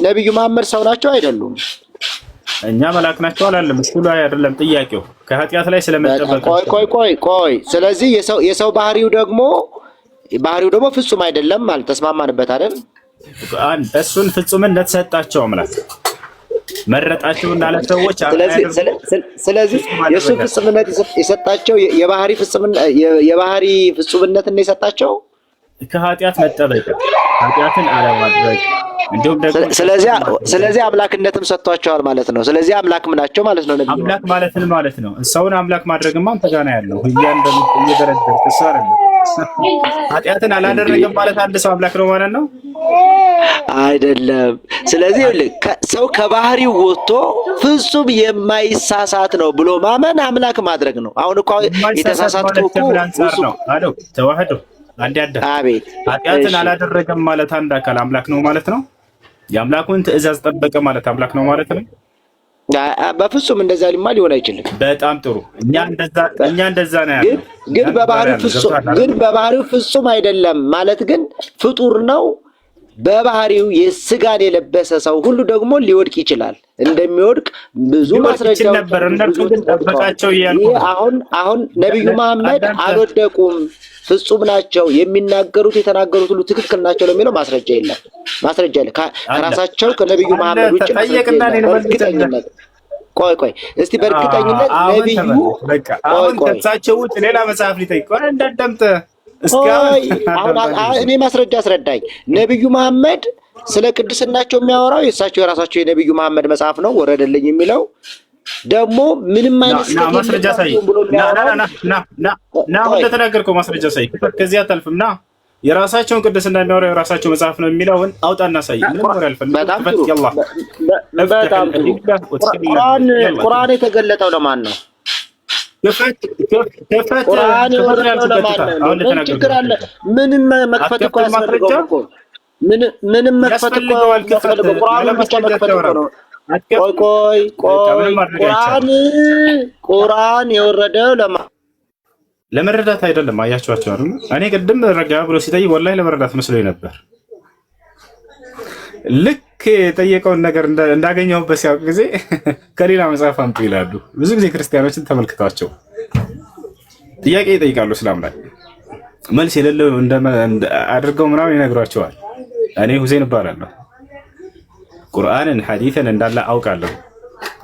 ነብዩ መሐመድ ሰው ናቸው አይደሉም? እኛ መላክ ናቸው አላለም። እሱ ላይ አይደለም ጥያቄው፣ ከኃጢአት ላይ ስለመጠበቅ። ቆይ ስለዚህ የሰው ባህሪው ደግሞ ፍጹም አይደለም ማለት ተስማማንበት አይደል? እሱን ፍጹምነት ሰጣቸው አምላክ መረጣቸውና ለሰዎች። ስለዚህ የሱ ፍጹምነት የሰጣቸው የባህሪ ፍጹምነት ነው የሰጣቸው ከኃጢአት መጠበቅ፣ ኃጢአትን አለማድረግ እንዲሁም ደግሞ ስለዚህ አምላክነትም ሰጥቷቸዋል ማለት ነው። ስለዚህ አምላክም ናቸው ማለት ነው። ነብዩ አምላክ ማለት ነው። ሰውን አምላክ ማድረግማ አንተ ጋር ነው ያለው። ያን እየደረደርክ እሱ አይደለም። ኃጢአትን አላደረገም ማለት አንድ ሰው አምላክ ነው ማለት ነው አይደለም። ስለዚህ ሰው ከባህሪው ወጥቶ ፍጹም የማይሳሳት ነው ብሎ ማመን አምላክ ማድረግ ነው። አሁን እኮ የተሳሳተው እኮ ነው አለው ተዋህዶ አንድ ያዳ ኃጢአትን አላደረገም ማለት አንድ አካል አምላክ ነው ማለት ነው። የአምላኩን ትእዛዝ ጠበቀ ማለት አምላክ ነው ማለት ነው። በፍጹም እንደዛ ሊሆን አይችልም። በጣም ጥሩ። እኛ እንደዛ ነው ያለው። ግን በባህሪው ፍጹም አይደለም ማለት ግን ፍጡር ነው። በባህሪው የስጋን የለበሰ ሰው ሁሉ ደግሞ ሊወድቅ ይችላል። እንደሚወድቅ ብዙ ማስረጃዎች ነበር። እነሱ ግን ጠበቃቸው ይያሉ። አሁን ነብዩ መሐመድ አልወደቁም፣ ፍጹም ናቸው፣ የሚናገሩት የተናገሩት ሁሉ ትክክል ናቸው ለሚለው ማስረጃ የለም። ከራሳቸው ከነብዩ መሐመድ ውጭ በእርግጠኝነት ቆይ እስቲ በእርግጠኝነት ነብዩ አሁን ከሳቸው ውጭ ሌላ መጽሐፍ ሊጠይቅ ቆይ እንዳዳምጥ እኔ ማስረጃ አስረዳኝ። ነብዩ መሐመድ ስለ ቅድስናቸው የሚያወራው የራሳቸው የነብዩ መሐመድ መጽሐፍ ነው ወረደልኝ የሚለው ደግሞ ምንም አይነት ማስረጃ ሳይ ና እንደተናገርከው ማስረጃ ሳይ ከዚህ አታልፍም። ና የራሳቸውን ቅድስና የሚያወራው የራሳቸው መጽሐፍ ነው የሚለውን አውጣና ሳይ። ምንም ወሬ አልፈልግም። በጣም ቁርአን የተገለጠው ለማን ነው? ቁርአን የወረደው ለማን ነው? ችግር አለ? ምንም መክፈት እኮ ያስፈልገው እኮ ምንም መክፈት እኮ ያስፈልገው ቁርአን ብቻ መክፈት እኮ ነው። ቆይ ቁርአን የወረደው ለመረዳት አይደለም። አያችኋቸው አይደል? እኔ ቅድም ረጋ ብሎ ሲጠይቅ ወላሂ ለመረዳት መስሎኝ ነበር። ልክ ልክ የጠየቀውን ነገር እንዳገኘሁበት ሲያውቅ ጊዜ ከሌላ መጽሐፍ አምጡ ይላሉ። ብዙ ጊዜ ክርስቲያኖችን ተመልክቷቸው ጥያቄ ይጠይቃሉ እስላም ላይ መልስ የሌለው አድርገው ምናምን ይነግሯቸዋል። እኔ ሁሴን እባላለሁ፣ ቁርአንን ሐዲስን እንዳለ አውቃለሁ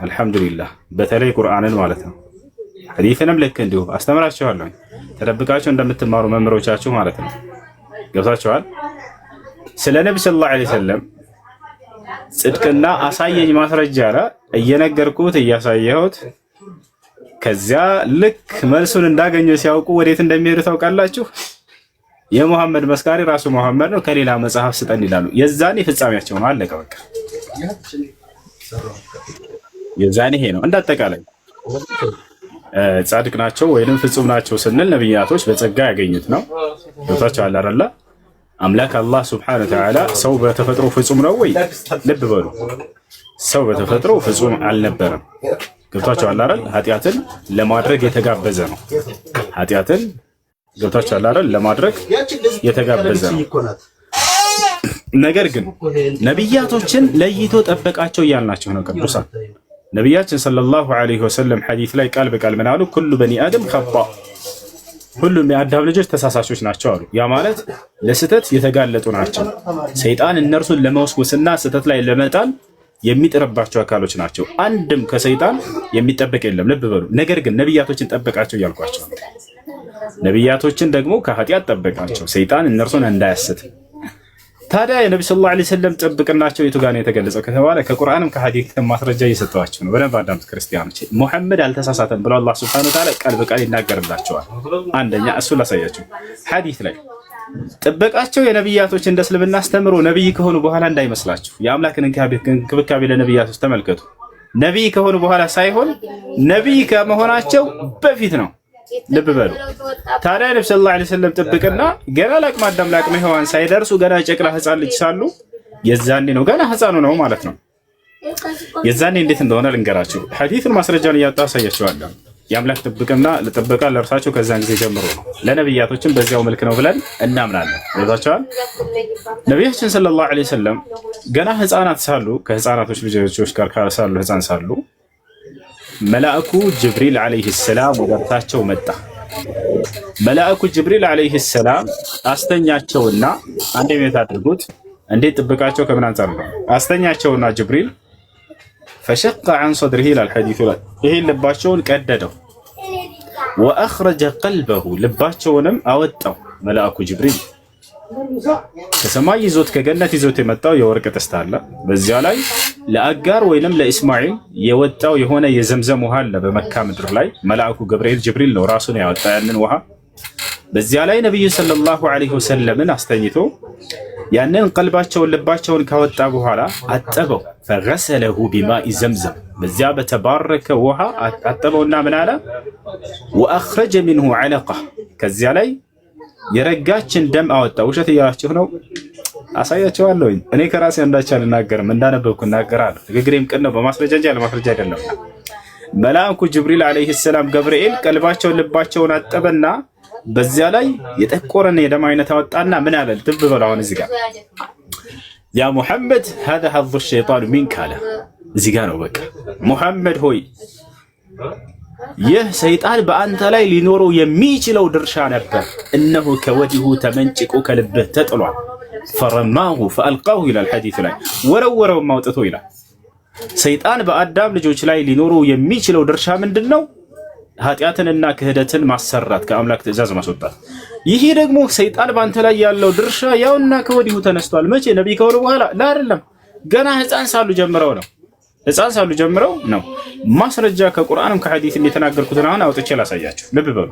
አልሐምዱሊላህ። በተለይ ቁርአንን ማለት ነው። ሐዲስንም ልክ እንዲሁ አስተምራችኋለሁ፣ ተደብቃችሁ እንደምትማሩ መምህሮቻችሁ ማለት ነው። ገብታችኋል? ስለ ነብዩ ሰለላሁ ዐለይሂ ወሰለም ጽድቅና አሳየኝ ማስረጃ አለ እየነገርኩት እያሳየሁት ከዚያ ልክ መልሱን እንዳገኘው ሲያውቁ ወዴት እንደሚሄዱ ታውቃላችሁ? የሙሐመድ መስካሪ ራሱ ሙሐመድ ነው፣ ከሌላ መጽሐፍ ስጠን ይላሉ። የዛኔ ፍጻሜያቸው ነው፣ አለቀ በቃ። የዛኔ ይሄ ነው እንዳጠቃላይ ጻድቅ ናቸው ወይንም ፍጹም ናቸው ስንል ነብያቶች በጸጋ ያገኙት ነው። ቦታቸው አለ አይደለ? አምላክ አላህ ሱብሓነሁ ወተዓላ ሰው በተፈጥሮ ፍጹም ነው ወይ? ልብ በሉ፣ ሰው በተፈጥሮ ፍጹም አልነበረም። ገብታችኋል አይደል? ኃጢአትን ለማድረግ የተጋበዘ ነው። ኃጢአትን ገብታችኋል አይደል? ለማድረግ የተጋበዘ ነው። ነገር ግን ነብያቶችን ለይቶ ጠበቃቸው እያልናቸው ነው ቅዱሳን። ነቢያችን ሰለላሁ ዐለይሂ ወሰለም ሐዲስ ላይ ቃል በቃል ምን አሉ? ኩሉ በኒ አደም ኸጣ፣ ሁሉም የአዳም ልጆች ተሳሳሾች ናቸው አሉ። ያ ማለት ለስህተት የተጋለጡ ናቸው። ሰይጣን እነርሱን ለመወስወስና ስህተት ላይ ለመጣል የሚጥርባቸው አካሎች ናቸው። አንድም ከሰይጣን የሚጠበቅ የለም። ልብ በሉ። ነገር ግን ነብያቶችን ጠበቃቸው እያልኳቸው፣ ነብያቶችን ደግሞ ከኃጢአት ጠበቃቸው፣ ሰይጣን እነርሱን እንዳያስት። ታዲያ የነብዩ ሰለላሁ ዐለይሂ ወሰለም ጥብቅናቸው የቱ ጋር ነው የተገለጸው ከተባለ ከቁርአንም ከሐዲስም ማስረጃ እየሰጠዋቸው ነው። በደንብ አዳምጥ ክርስቲያኖች። ሙሐመድ አልተሳሳተም ብሎ አላህ ሱብሓነሁ ወተዓላ ቃል በቃል ይናገርላቸዋል። አንደኛ እሱ ላሳያቸው። ሐዲስ ላይ ጥበቃቸው የነብያቶች እንደ እስልምና አስተምሮ ነብይ ከሆኑ በኋላ እንዳይመስላችሁ። የአምላክን እንክብካቤ ለነብያቶች ተመልከቱ። ነብይ ከሆኑ በኋላ ሳይሆን ነብይ ከመሆናቸው በፊት ነው። ልብ በሉ። ታዲያ ነብዩ ሰለላሁ ዐለይሂ ወሰለም ጥብቅና ገና ለአቅመ አዳም ለአቅመ ሔዋን ሳይደርሱ ገና ጨቅላ ህፃን ልጅ ሳሉ የዛኔ ነው፣ ገና ህፃኑ ነው ማለት ነው። የዛኔ እንዴት እንደሆነ ልንገራችሁ። ሐዲሱን ማስረጃውን እያወጣሁ አሳያችኋለሁ። የአምላክ ጥብቅና ለጥበቃ ለእርሳቸው ከዛን ጊዜ ጀምሮ ነው። ለነብያቶችም በዚያው መልክ ነው ብለን እናምናለን። ወጣቻል ነብያችን ሰለላሁ ዐለይሂ ወሰለም ገና ህፃናት ሳሉ ከህፃናቶች ልጆች ጋር ሳሉ ህፃን ሳሉ መልአኩ ጅብሪል ዐለይሂ ሰላም ወደርታቸው መጣ። መልአኩ ጅብሪል ዐለይሂ ሰላም አስተኛቸውና አንዴ ሜት አድርጉት። እንዴት ጥበቃቸው ከምን አንፃር ነው? አስተኛቸውና ጅብሪል ፈሸቀ ዐን ሶድሪሂ ይላል ሐዲሱ ላይ። ይሄን ልባቸውን ቀደደው። ወአኽረጀ ቀልበሁ ልባቸውንም አወጣው መልአኩ ጅብሪል። ከሰማይ ይዞት ከገነት ይዞት የመጣው የወርቅ ጥስት አለ። በዚያ ላይ ለአጋር ወይንም ለኢስማኤል የወጣው የሆነ የዘምዘም ውሃ አለ በመካ ምድር ላይ። መልአኩ ገብርኤል ጅብሪል ነው ራሱን ያወጣ ያንን ውሃ። በዚያ ላይ ነብዩ ሰለላሁ ዐለይሂ ወሰለምን አስተኝቶ ያንን ቀልባቸውን ልባቸውን ካወጣ በኋላ አጠበው። ፈገሰለሁ ቢማኢ ዘምዘም በዚያ በተባረከ ውሃ አጠበውና ምን አለ? ወአኽረጀ ሚንሁ ዐለቃ ከዚያ ላይ የረጋችን ደም አወጣ። ውሸት እያላችሁ ነው፣ አሳያቸዋለሁ። እኔ ከራሴ አንዳች አልናገርም፣ እንዳነበብኩ እናገራለሁ። ንግግሬም ቅን ነው፣ በማስረጃ እንጂ አለማስረጃ አይደለም። መልአኩ ጅብሪል ዐለይሂ ሰላም ገብርኤል ቀልባቸውን ልባቸውን አጠበና በዚያ ላይ የጠቆረን የደም አይነት አወጣና ምን አለ? ልብ በሉ። አሁን እዚህ ጋር ያ ሙሐመድ هذا حظ الشيطان منك አለ። እዚህ ጋር ነው በቃ ሙሐመድ ሆይ ይህ ሰይጣን በአንተ ላይ ሊኖረው የሚችለው ድርሻ ነበር። እነሆ ከወዲሁ ተመንጭቆ ከልብህ ተጥሏል። ፈረማሁ ፈአልቃሁ ይላል ሐዲስ ላይ፣ ወረወረው ማውጥቶ ይላል። ሰይጣን በአዳም ልጆች ላይ ሊኖረው የሚችለው ድርሻ ምንድነው? ኃጢአትንና ክህደትን ማሰራት፣ ከአምላክ ትእዛዝ ማስወጣት። ይሄ ደግሞ ሰይጣን በአንተ ላይ ያለው ድርሻ ያውና ከወዲሁ ተነስቷል። መቼ? ነብይ ከሆኑ በኋላ አይደለም፣ ገና ህፃን ሳሉ ጀምረው ነው። ህፃን ሳሉ ጀምረው ነው። ማስረጃ ከቁርአንም ከሐዲስም የተናገርኩትን አሁን አውጥቼ ላሳያችሁ። ልብ በሉ።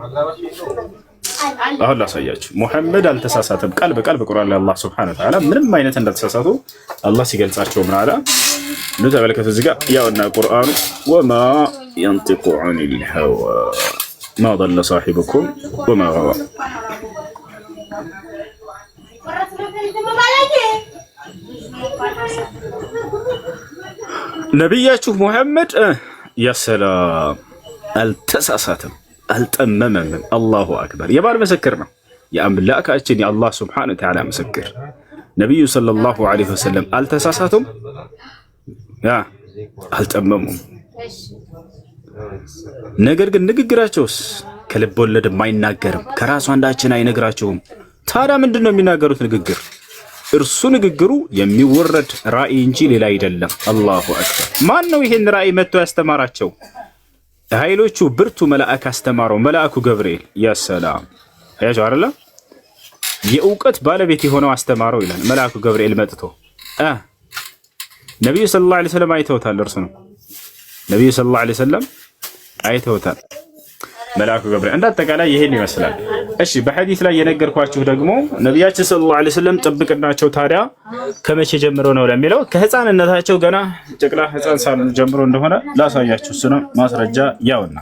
አሁን ላሳያችሁ። ሙሐመድ አልተሳሳተም። ቃል በቃል በቁርአን ላይ አላህ ሱብሓነሁ ወተዓላ ምንም አይነት እንዳልተሳሳቱ አላህ ሲገልጻቸው ምን አለ? ነው ተመልከቱ። እዚህ ጋር ያውና ቁርአኑ ወማ ينطق عن الهوى ما ضل صاحبكم وما غوى ነብያችሁ ሙሐመድ ያ ሰላም አልተሳሳተም፣ አልጠመመም። አላሁ አክበር። የማን ምስክር ነው? የአምላካችን የአላህ ሱብሓነሁ ወተዓላ ምስክር። ነብዩ ሰለላሁ ዐለይሂ ወሰለም አልተሳሳቱም፣ ያ አልጠመሙም። ነገር ግን ንግግራቸውስ ከልብ ወለድ አይናገርም፣ ከራሱ አንዳችን አይነግራቸውም። ታዲያ ምንድነው የሚናገሩት ንግግር? እርሱ ንግግሩ የሚወረድ ራእይ እንጂ ሌላ አይደለም። አላሁ አክበር። ማን ነው ይሄን ራእይ መጥቶ ያስተማራቸው? ኃይሎቹ ብርቱ መልአክ አስተማረው፣ መልአኩ ገብርኤል። ያ ሰላም አያችሁ አይደለ? የእውቀት ባለቤት የሆነው አስተማረው ይላል መልአኩ ገብርኤል መጥቶ። ነብዩ ሰለላሁ ዐለይሂ ወሰለም አይተውታል። እርሱ ነው ነብዩ ሰለላሁ ዐለይሂ ወሰለም አይተውታል መልአኩ ገብርኤል። እንዳጠቃላይ ይሄን ይመስላል። እሺ በሐዲስ ላይ የነገርኳችሁ ደግሞ ነቢያችን ሰለላሁ ዐለይሂ ወሰለም ጥብቅናቸው ታዲያ ከመቼ ጀምሮ ነው ለሚለው ከህፃንነታቸው ገና ጨቅላ ህፃን ሳሉ ጀምሮ እንደሆነ ላሳያችሁ። እሱ ነው ማስረጃ ያውና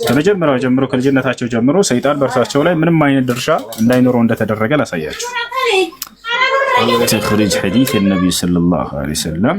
ከመጀመሪያው ጀምሮ ከልጅነታቸው ጀምሮ ሰይጣን በእርሳቸው ላይ ምንም አይነት ድርሻ እንዳይኖረው እንደተደረገ ላሳያችሁ። ተኽሪጅ ሐዲስ የነብዩ ሰለላሁ ዐለይሂ ወሰለም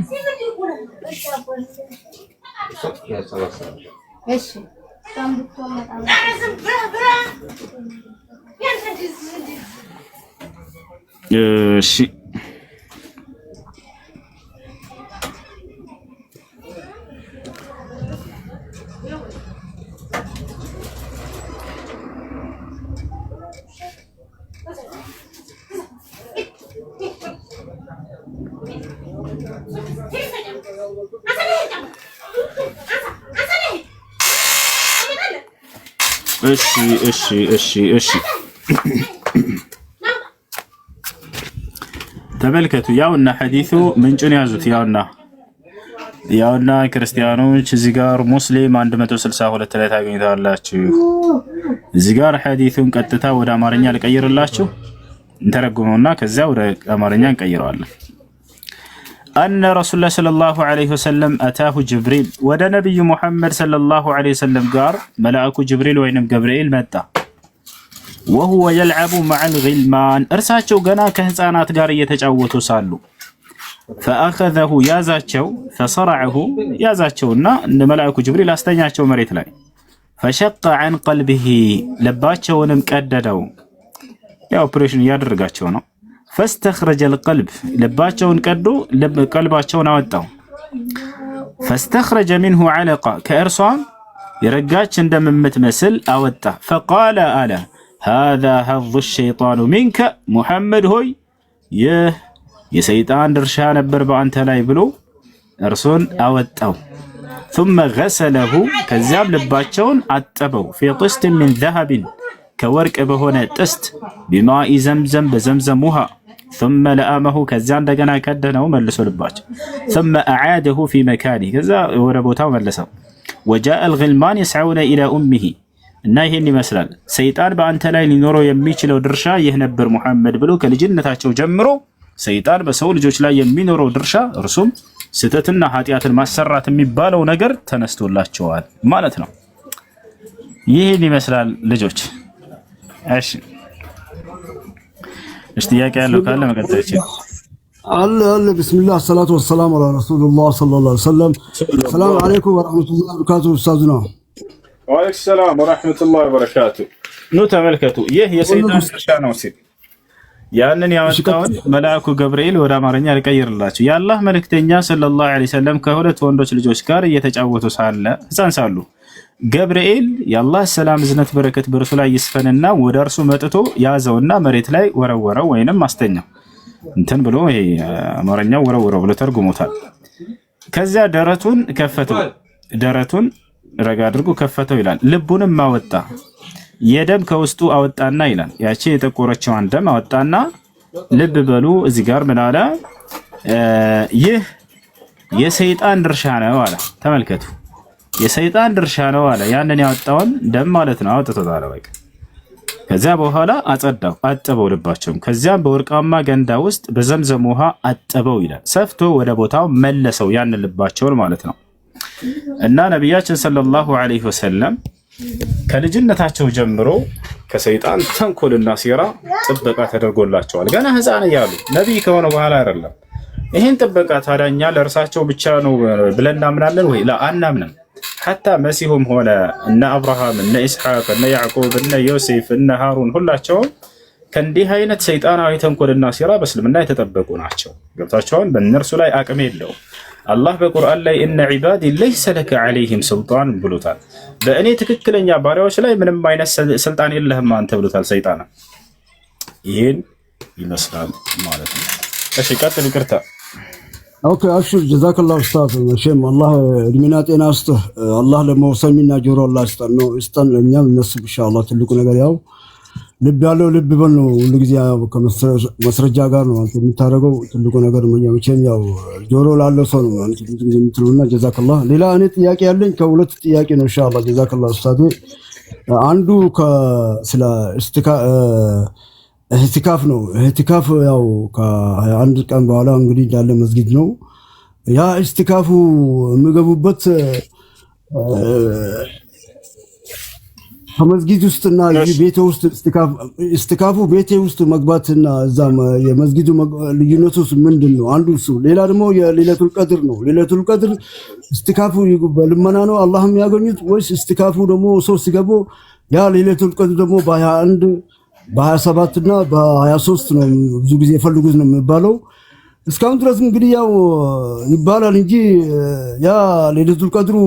እሺ እሺ ተመልከቱ። ያውና ሐዲሱ ምንጩን ያዙት። ያውና ክርስቲያኖች እዚህ ጋር ሙስሊም 162 ላይ ታገኙታላችሁ። እዚህ ጋር ሐዲሱን ቀጥታ ወደ አማርኛ ልቀይርላችሁ እንተረጉመውና ከዛ ወደ አማርኛ እንቀይረዋለን። أن رسول الله صلى الله عليه وسلم أتاه جبريل ودا نبي محمد صلى الله عليه وسلم قال ملائك جبريل وينم جبريل متى وهو يلعب مع الغلمان أرساتشو قنا كهزانات قار يتجاوتو سالو فأخذه يازاتشو فصرعه يازاتشونا أن ملائك جبريل أستنياتشو مريت لاي فشق عن قلبه لباتشو ونمكددو يا أوبريشن يادرقاتشو نو فاستخرج القلب لباتشون قدو قلباتشون አወጣው فاستخرج منه علقة كإرصان يرقاتش እንደምትመስል አወጣ فقال ألا هذا حظ الشيطان منك محمد ሆይ ይህ የሰይጣን ድርሻ ነበር በአንተ ላይ ብሎ እርሱን አወጣው ثم غسله ከዚያም ልባቸውን አጠበው في طست من ذهب ከወርቅ በሆነ ጥስት بماء زمزم በዘምዘም ውሃ ثم لأمه كذا عندنا كدنا وملسوا لباج ثم أعاده في مكانه كذا وربوته وملسوا وجاء الغلمان يسعون إلى أمه الناهي مثلا سيطان بأنت لا ينورو يميش لو درشا يهنبر محمد بلو كالجنة تاچو جمرو سيطان بسول جوش لا يمينورو درشا رسوم ستتنا حاتيات المسرات ميبالو نقر تنستو الله چوال مالتنا يهني مثلا لجوش عشي اشتياق قال له قال ما قلت شيء الله بسم الله الصلاة والسلام على رسول الله صلى الله عليه وسلم السلام عليكم ورحمة الله وبركاته أستاذنا وعليكم السلام ورحمة الله وبركاته نوتا ملكته يه سيدنا شانو سي ያንን ያወጣውን መልአኩ ገብርኤል ወደ አማርኛ ልቀይርላችሁ ያላህ መልእክተኛ ሰለላሁ ዐለይሂ ወሰለም ከሁለት ወንዶች ልጆች ጋር እየተጫወቱ ሳለ ህፃን ሳሉ ገብርኤል የአላህ ሰላም እዝነት በረከት በርሱ ላይ ይስፈንና ወደ እርሱ መጥቶ ያዘውና መሬት ላይ ወረወረው ወይንም አስተኛው እንትን ብሎ ይሄ አማርኛው ወረወረው ብሎ ተርጉሞታል። ከዚያ ደረቱን ከፈተው ደረቱን ረጋ አድርጎ ከፈተው ይላል። ልቡንም አወጣ የደም ከውስጡ አወጣና ይላል። ያቺ የጠቆረችዋን ደም አወጣና ልብ በሉ እዚህ ጋር ምን አለ? ይህ የሰይጣን ድርሻ ነው አለ። ተመልከቱ የሰይጣን ድርሻ ነው አለ። ያንን ያወጣውን ደም ማለት ነው አውጥቶታል። በቃ ከዛ በኋላ አጸዳው አጠበው ልባቸውም። ከዚያም በወርቃማ ገንዳ ውስጥ በዘምዘም ውሃ አጠበው ይላል። ሰፍቶ ወደ ቦታው መለሰው ያንን ልባቸውን ማለት ነው። እና ነብያችን ሰለላሁ ዐለይሂ ወሰለም ከልጅነታቸው ጀምሮ ከሰይጣን ተንኮልና ሴራ ጥበቃ ተደርጎላቸዋል። ገና ህፃን እያሉ ነብይ ከሆነ በኋላ አይደለም። ይሄን ጥበቃ ታዳኛ ለእርሳቸው ብቻ ነው ብለን እናምናለን ወይ? አናምንም። ሐታ መሲሁም ሆነ እነ አብርሃም እነ ኢስሐቅ እነ ያዕቆብ እነ ዮሴፍ እነ ሃሩን ሁላቸውም ከእንዲህ አይነት ሰይጣናዊ ተንኮልና ሴራ በእስልምና የተጠበቁ ናቸው። ገብታቸውን በእነርሱ ላይ አቅም የለውም። አላህ በቁርአን ላይ እነ ዒባዲ ለይሰ ለከ ዐለይሂም ሱልጣን ብሎታል። በእኔ ትክክለኛ ባሪያዎች ላይ ምንም አይነት ስልጣን የለህም አንተ ብሎታል ሰይጣን። ይሄን ይመስላል ማለት ነው። እሺ ቀጥል። ይቅርታ። ኦኬ አብሽር። ጀዛከላሁ ኡስታዝ። መቼም አላህ እድሜና ጤና ይስጥህ። አላህ ደግሞ ሰሚና ጆሮ አላህ ይስጠን ነው ይስጠን። ለእኛም እነሱ ኢንሻአላህ ትልቁ ነገር ያው ልብ ያለው ልብ በል ነው። ሁሉ ጊዜ ከመስረጃ ጋር ነው አንተ የምታደርገው። ትልቁ ነገር መቼም ያው ጆሮ ላለው ሰው ነው አንተ የምትሉና ጀዛከላህ። ሌላ እኔ ጥያቄ ያለኝ ከሁለት ጥያቄ ነው ኢንሻአላህ። ጀዛከላህ ኡስታዝ። አንዱ ስለ እህቲካፍ ነው። እህቲካፍ ያው ከ21 ቀን በኋላ እንግዲህ እንዳለ መስጊድ ነው ያ እህቲካፉ የሚገቡበት ከመስጊድ ውስጥና ቤቴ ውስጥ እስትካፉ ቤቴ ውስጥ መግባትና እዛ የመስጊዱ ልዩነቱ ምንድን ነው? አንዱ እሱ። ሌላ ደግሞ የሌለቱል ቀድር ነው። ሌለቱል ቀድር እስትካፉ በልመና ነው አላህ የሚያገኙት ወይስ እስትካፉ ደግሞ ሰው ሲገቡ ያ ሌለቱል ቀድር ደግሞ በ21 በ27 እና በ23 ነው ብዙ ጊዜ የፈልጉት ነው የሚባለው። እስካሁን ድረስ እንግዲህ ያው ይባላል እንጂ ያ ሌለቱል ቀድሩ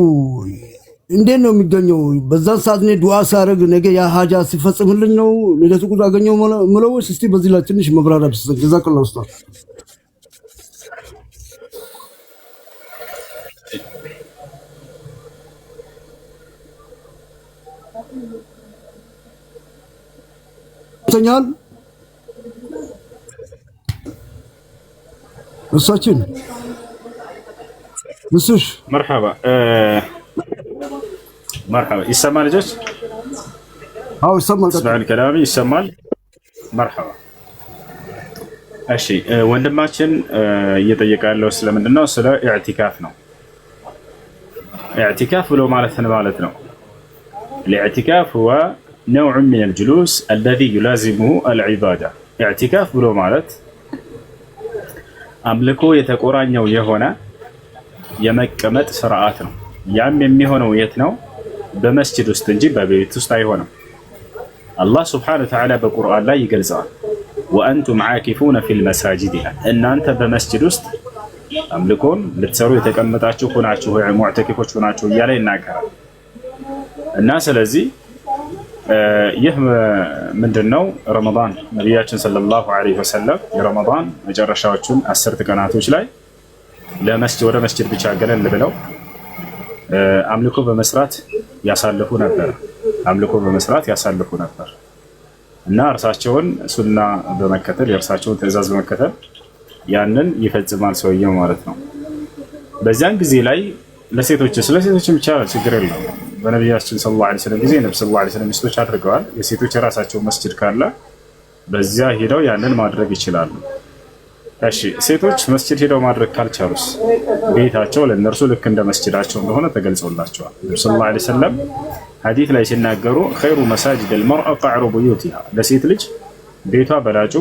እንዴት ነው የሚገኘው? በዛን ሰዓት እኔ ዱዓ ሳደርግ ነገ ያ ሀጃ ሲፈጽምልኝ ነው ሌለቱል ቀድር አገኘው ምለው ወይስ? እስቲ በዚህ ላይ ትንሽ መብራሪያ ብትሰጥ ጀዛከላሁ ኡስታዝ። ተኛል እሳችን ምስሽ መርሐባ መርሐባ። ይሰማል ልጆች? አዎ ይሰማል። ስማል ከላሚ ይሰማል። መርሐባ። እሺ ወንድማችን እየጠየቀ ያለው ስለምንድን ነው? ስለ ኢዕቲካፍ ነው። ኢዕቲካፍ ብሎ ማለት ነው الاعتكاف هو نوع من الجلوس الذي يلازمه العبادة. اعتكاف ብሎ ማለት አምልኮ የተቆራኘው የሆነ የመቀመጥ ስርዓት ነው። ያም የሚሆነው የት ነው? በመስጂድ ውስጥ እንጂ በቤት ውስጥ አይሆንም። አላህ ሱብሓነሁ ወተዓላ በቁርአን ላይ ይገልጸዋል። ወአንቱም ዓኪፉነ ፊል መሳጂድ ይላል። እናንተ በመስጂድ ውስጥ አምልኮን ልትሰሩ የተቀመጣችሁ ሆናችሁ ወይ ሙዕተኪፎች ሆናችሁ እያለ ይናገራል። እና ስለዚህ ይህ ምንድነው? ረመዳን ነቢያችን ሰለላሁ ዐለይሂ ወሰለም የረመዳን መጨረሻዎቹን 10 ቀናቶች ላይ ወደ መስጂድ ብቻ ገለል ብለው አምልኮ በመስራት ያሳልፉ ነበር። እና እርሳቸውን ሱና በመከተል የእርሳቸውን ትዕዛዝ በመከተል ያንን ይፈጽማል ሰውየው ማለት ነው። በዚያን ጊዜ ላይ ለሴቶችም ብቻ ችግር የለውም። በነቢያችን ሰለላሁ ዐለይሂ ወሰለም ጊዜ ነብዩ ሰለላሁ ዐለይሂ ወሰለም ሚስቶች አድርገዋል። የሴቶች የራሳቸው መስጂድ ካለ በዚያ ሄደው ያንን ማድረግ ይችላሉ። እሺ ሴቶች መስጂድ ሄደው ማድረግ ካልቻሉስ ቤታቸው ለእነርሱ ልክ እንደ መስጂዳቸው እንደሆነ ተገልጾላቸዋል። ነብዩ ሰለላሁ ዐለይሂ ወሰለም ሐዲስ ላይ ሲናገሩ ኸይሩ መሳጅድ አልመርአ ቀዕሩ ቡዩቲሃ፣ ለሴት ልጅ ቤቷ በላጩ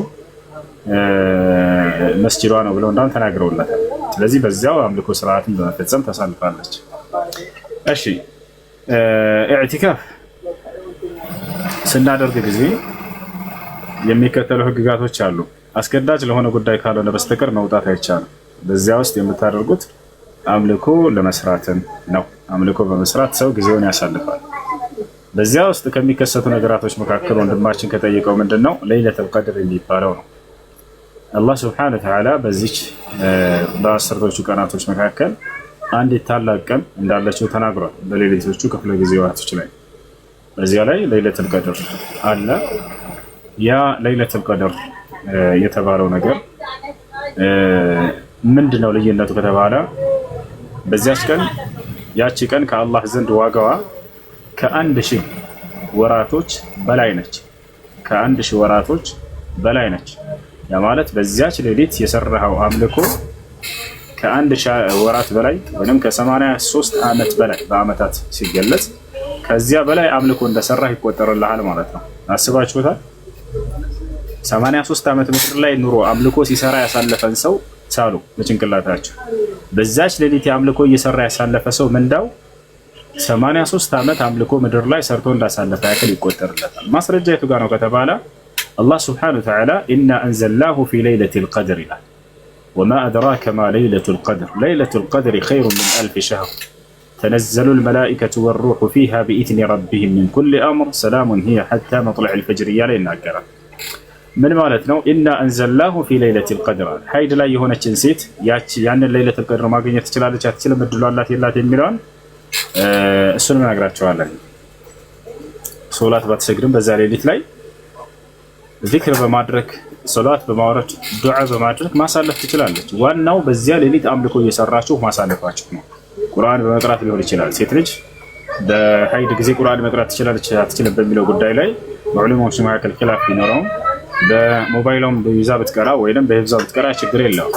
መስጂዷ ነው ብለው እንዳን ተናግረውላታል። ስለዚህ በዚያው አምልኮ ስርዓትን በመፈጸም ታሳልፋለች። እሺ ኢዕቲካፍ ስናደርግ ጊዜ የሚከተሉ ህግጋቶች አሉ። አስገዳጅ ለሆነ ጉዳይ ካልሆነ በስተቀር መውጣት አይቻልም። በዚያ ውስጥ የምታደርጉት አምልኮ ለመስራትን ነው። አምልኮ በመስራት ሰው ጊዜውን ያሳልፋል። በዚያ ውስጥ ከሚከሰቱ ነገራቶች መካከል ወንድማችን ከጠየቀው ምንድነው? ለይለቱል ቀድር የሚባለው ነው። አላህ ሱብሓነሁ ወተዓላ በዚች በአስርቶቹ ቀናቶች መካከል አንዲት ታላቅ ቀን እንዳለችው ተናግሯል። በሌሊቶቹ ክፍለ ጊዜያቶች ላይ በዚያ ላይ ለይለቱል ቀድር አለ። ያ ለይለቱል ቀድር የተባለው ነገር ምንድነው ልዩነቱ ከተባለ በዚያች ቀን ያቺ ቀን ከአላህ ዘንድ ዋጋዋ ከ1000 ወራቶች በላይ ነች። ከ1000 ወራቶች በላይ ነች። ያ ማለት በዚያች ሌሊት የሰራኸው አምልኮ ከ1000 ወራት በላይ ወይንም ከ83 ዓመት በላይ በአመታት ሲገለጽ ከዚያ በላይ አምልኮ እንደሰራህ ይቆጠርልሃል ማለት ነው። አስባችሁታል? 83 ዓመት ምድር ላይ ኑሮ አምልኮ ሲሰራ ያሳለፈን ሰው ሳሉ በጭንቅላታቸው በዛች ሌሊት አምልኮ እየሰራ ያሳለፈ ሰው ምንዳው 83 ዓመት አምልኮ ምድር ላይ ሰርቶ እንዳሳለፈ ያክል ይቆጠርለታል። ማስረጃ የቱ ጋር ነው ከተባለ አላህ ሱብሓነሁ ወተዓላ ኢና አንዘልናሁ ፊ ለይለቲል ቀድር ይላል። ወማ አድራከ ማ ለይለቱል ቀድር ለይለቱል ቀድሪ ኸይሩን ሚን አልፊ ሸህር ተነዘሉል መላኢከቱ ወሩሑ ፊሃ ቢኢዝኒ ረቢሂም ሚን ኩሊ አምር ሰላሙን ሂየ ሐታ መጥለዒል ፈጅር እያለ ይናገራል። ምን ማለት ነው? ኢና አንዘልናሁ ፊ ለይለቲል ቀድር። ሀይድ ላይ የሆነችን ሴት ያንን ለይለቱል ቀድር ማግኘት ትችላለች አትችልም፣ እድሉ አላት የላት የሚለውን እሱንም እነግራቸዋለን። ሶላት ባትሰግድም በዛ ሌሊት ላይ ዚክር በማድረግ ሶላት በማውረድ ዱዓ በማድረግ ማሳለፍ ትችላለች። ዋናው በዚያ ሌሊት አምልኮ እየሰራችሁ ማሳለፋችሁ ነው። ቁርአን በመቅራት ሊሆን ይችላል። ሴት ልጅ በሀይድ ጊዜ ቁርአን መቅራት ትችላለች አትችልም በሚለው ጉዳይ ላይ በዑለማዎች መካከል ኺላፍ ቢኖረውም በሞባይሏም ይዛ ብትቀራ ወይንም በሂፍዟ ብትቀራ ችግር የለውም።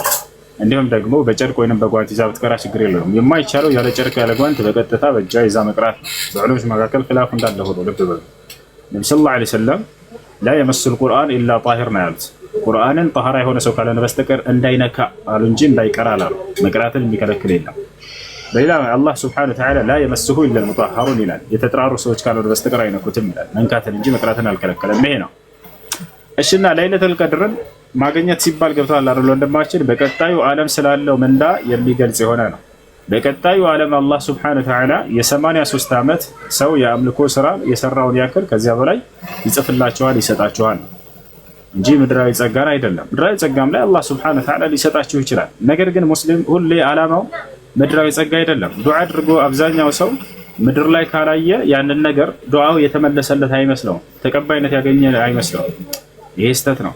እንዲሁም ደግሞ በጨርቅ ወይንም በጓንት ይዛ ብትቀራ ችግር የለውም። የማይቻለው ያለ ጨርቅ ያለ ጓንት በቀጥታ በእጇ ይዛ መቅራት ነው። በዑለማዎች መካከል ኺላፍ እንዳለ ሆኖ ልብ በሉ። ነብዩ ሰለላሁ ዐለይሂ ወሰለም ላ የመሱል ቁርአን ኢላ ጣሂር ነው ያሉት። ቁርአንን ጣህራ የሆነ ሰው ካልሆነ በስተቀር እንዳይነካ አሉ እንጂ እንዳይቀራ አላሉ። መቅራትን የሚከለክል የለም። በሌላ አላህ ሱብሓነሁ ወተዓላ ላ የመስሁ ኢላ አልሙጠሀሩን ይላል። የተጠራሩ ሰዎች ካልሆነ በስተቀር አይነኩትም ይላል። መንካትን እንጂ መቅራትን አልከለከለም። ይሄ ነው። እሺና ለይለቱል ቀድርን ማግኘት ሲባል ገብቷል አይደል ወንድማችን? በቀጣዩ ዓለም ስላለው ምንዳ የሚገልጽ የሆነ ነው። በቀጣዩ ዓለም አላህ ሱብሓነሁ ወተዓላ የ83 ዓመት ሰው የአምልኮ ስራ የሰራውን ያክል ከዚያ በላይ ይጽፍላቸዋል ይሰጣቸዋል እንጂ ምድራዊ ጸጋን አይደለም። ምድራዊ ጸጋም ላይ አላህ ሱብሓነሁ ወተዓላ ሊሰጣችሁ ይችላል። ነገር ግን ሙስሊም ሁሌ ዓላማው ምድራዊ ጸጋ አይደለም። ዱዓ አድርጎ አብዛኛው ሰው ምድር ላይ ካላየ ያንን ነገር ዱዓው የተመለሰለት አይመስለውም፣ ተቀባይነት ያገኘ አይመስለውም። ይሄ ስህተት ነው።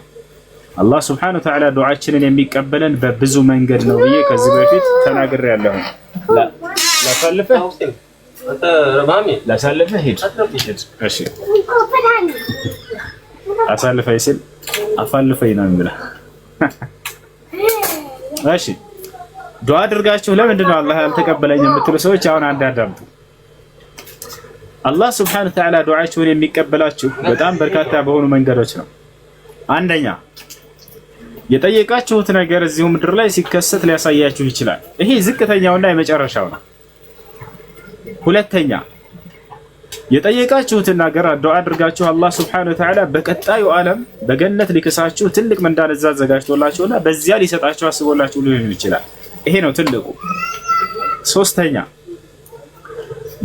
አላህ ሱብሓነሁ ወተዓላ ዱዓችንን የሚቀበለን በብዙ መንገድ ነው ብዬ ከዚህ በፊት ተናግሬያለሁ። ላሳልፈህ ሂድ። እሺ አሳልፈኝ ሲል አፋልፈኝ ነው የሚለው። እሺ ዱዓ አድርጋችሁ ለምንድን ነው አላህ ያልተቀበለኝ የምትሉ ሰዎች አሁን አንድ አዳምጡ። አላህ ሱብሓነሁ ወተዓላ ዱዓችሁን የሚቀበላችሁ በጣም በርካታ በሆኑ መንገዶች ነው። አንደኛ የጠየቃችሁት ነገር እዚሁ ምድር ላይ ሲከሰት ሊያሳያችሁ ይችላል። ይሄ ዝቅተኛውና የመጨረሻው ነው። ሁለተኛ የጠየቃችሁትን ነገር ዱዓ አድርጋችሁ አላህ ሱብሓነሁ ወተዓላ በቀጣዩ ዓለም በገነት ሊክሳችሁ ትልቅ ምንዳን እዛ አዘጋጅቶላችሁና በዚያ ሊሰጣችሁ አስቦላችሁ ሊሆን ይችላል። ይሄ ነው ትልቁ። ሶስተኛ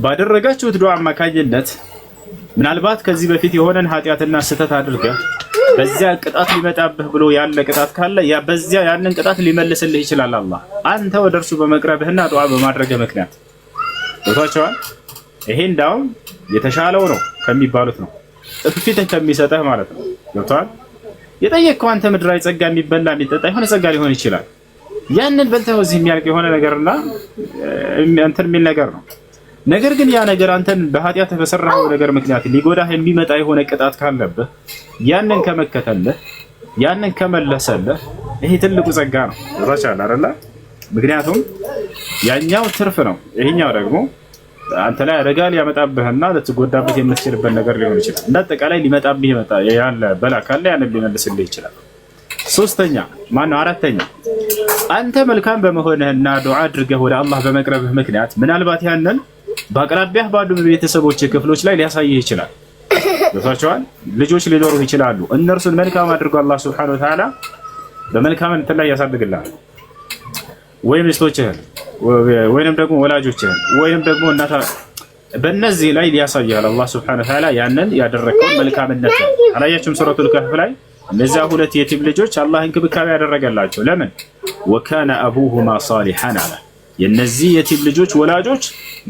ባደረጋችሁት ዱዓ አማካኝነት ምናልባት ከዚህ በፊት የሆነን ኃጢአትና ስህተት አድርገህ በዚያ ቅጣት ሊመጣብህ ብሎ ያለ ቅጣት ካለ ያ በዚያ ያንን ቅጣት ሊመልስልህ ይችላል አላህ አንተ ወደ እርሱ በመቅረብህና ዱዓ በማድረግህ ምክንያት። ቦታቸዋል ይሄ እንዳውም የተሻለው ነው ከሚባሉት ነው። እፍፊትህ ከሚሰጠህ ማለት ነው። ገብቶሃል? የጠየቅከው አንተ ምድራዊ ጸጋ የሚበላ የሚጠጣ የሆነ ጸጋ ሊሆን ይችላል። ያንን በልተህ እዚህ የሚያልቅ የሆነ ነገርና እንትን የሚል ነገር ነው። ነገር ግን ያ ነገር አንተን በኃጢአት በሰራኸው ነገር ምክንያት ሊጎዳህ የሚመጣ የሆነ ቅጣት ካለብህ ያንን ከመከተልህ ያንን ከመለሰልህ ይሄ ትልቁ ጸጋ ነው። ወራቻለ አይደለ? ምክንያቱም ያኛው ትርፍ ነው፣ ይሄኛው ደግሞ አንተ ላይ አደጋ ሊያመጣብህና ልትጎዳበት የምትችልበት ነገር ሊሆን ይችላል። እንዳጠቃላይ ሊመጣብህ ይመጣ ያለ በላ ካለ ያንን ሊመልስልህ ይችላል። ሶስተኛ ማነው? አራተኛ አንተ መልካም በመሆንህና ዱዓ አድርገህ ወደ አላህ በመቅረብህ ምክንያት ምናልባት ያንን በአቅራቢያህ ባሉ ቤተሰቦች ክፍሎች ላይ ሊያሳይህ ይችላል። ገብቷቸዋል? ልጆች ሊኖሩህ ይችላሉ። እነርሱን መልካም አድርጎ አላህ ሱብሓነሁ ወተዓላ በመልካም እንትን ላይ ያሳድግልሃል። ወይም ሚስቶችህን ወይንም ደግሞ ወላጆችህን ወይንም ደግሞ እናታ በእነዚህ ላይ ሊያሳይሃል አላህ ሱብሓነሁ ወተዓላ ያንን ያደረከውን መልካምነት። አላያችሁም? ሱረቱል ከህፍ ላይ እነዚያ ሁለት የቲም ልጆች አላህ እንክብካቤ ያደረገላቸው ለምን? ወካነ አቡሁማ ሷሊሐን አለ። የነዚህ የቲም ልጆች ወላጆች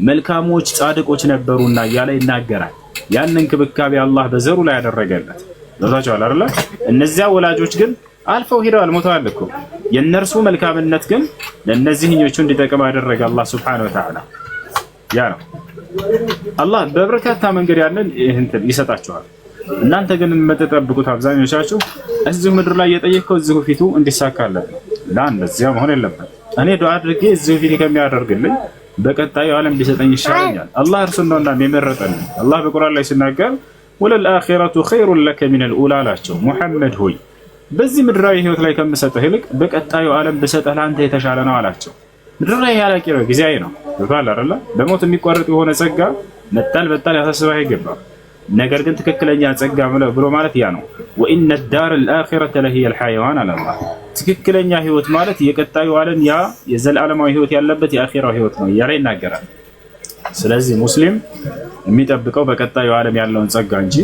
መልካሞች ጻድቆች ነበሩና እያለ ይናገራል። ያን እንክብካቤ አላህ በዘሩ ላይ ያደረገለት ለዛቸው አይደለ? እነዚያ ወላጆች ግን አልፈው ሄደዋል፣ ሞተዋል እኮ። የነርሱ መልካምነት ግን ለነዚህኞቹ እንዲጠቅም ያደረገ አላህ ሱብሓነሁ ወተዓላ ያ ነው። አላህ በበርካታ መንገድ ያንን እንትን ይሰጣቸዋል። እናንተ ግን የምትጠብቁት አብዛኞቻችሁ እዚሁ ምድር ላይ የጠየቀው እዚሁ ፊቱ እንዲሳካለት ነው። ለአንደዚያ መሆን የለበት። እኔ ዱዓ አድርጌ እዚሁ ፊት ከሚያደርግልኝ በቀጣዩ ዓለም ቢሰጠኝ ይሻለኛል። አላህ እርሱን ነውና የሚመረጠን። አላህ በቁርአን ላይ ሲናገር ወለልአኺረቱ ኸይሩን ለከ ሚነል ኡላ አላቸው። ሙሐመድ ሆይ በዚህ ምድራዊ ህይወት ላይ ከምሰጠህ ይልቅ በቀጣዩ ዓለም ብሰጠህ ለአንተ የተሻለ ነው አላቸው። ምድር ላይ ያላቂ ነው፣ ጊዜያዊ ነው። ይባል አይደለ? በሞት የሚቋረጥ የሆነ ጸጋ መጣል ያሳስበህ አይገባም። ነገር ግን ትክክለኛ ጸጋ ብሎ ማለት ያ ነው። ወኢነ ዳረል አኺረተ ለሂየል ሐይዋን አላህ ትክክለኛ ህይወት ማለት የቀጣዩ ዓለም ያ የዘላለማዊ ህይወት ያለበት የአኺራው ህይወት ነው እያለ ይናገራል። ስለዚህ ሙስሊም የሚጠብቀው በቀጣዩ ዓለም ያለውን ጸጋ እንጂ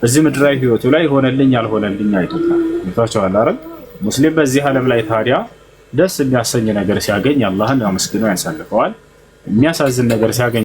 እዚህ ምድራዊ ህይወቱ ላይ ሆነልኝ ያልሆነልኝ አይደለም። ይታቻዋል አይደል? ሙስሊም በዚህ ዓለም ላይ ታዲያ ደስ የሚያሰኝ ነገር ሲያገኝ አላህን አመስግኖ ያሳልፈዋል። የሚያሳዝን ነገር ሲያገኝ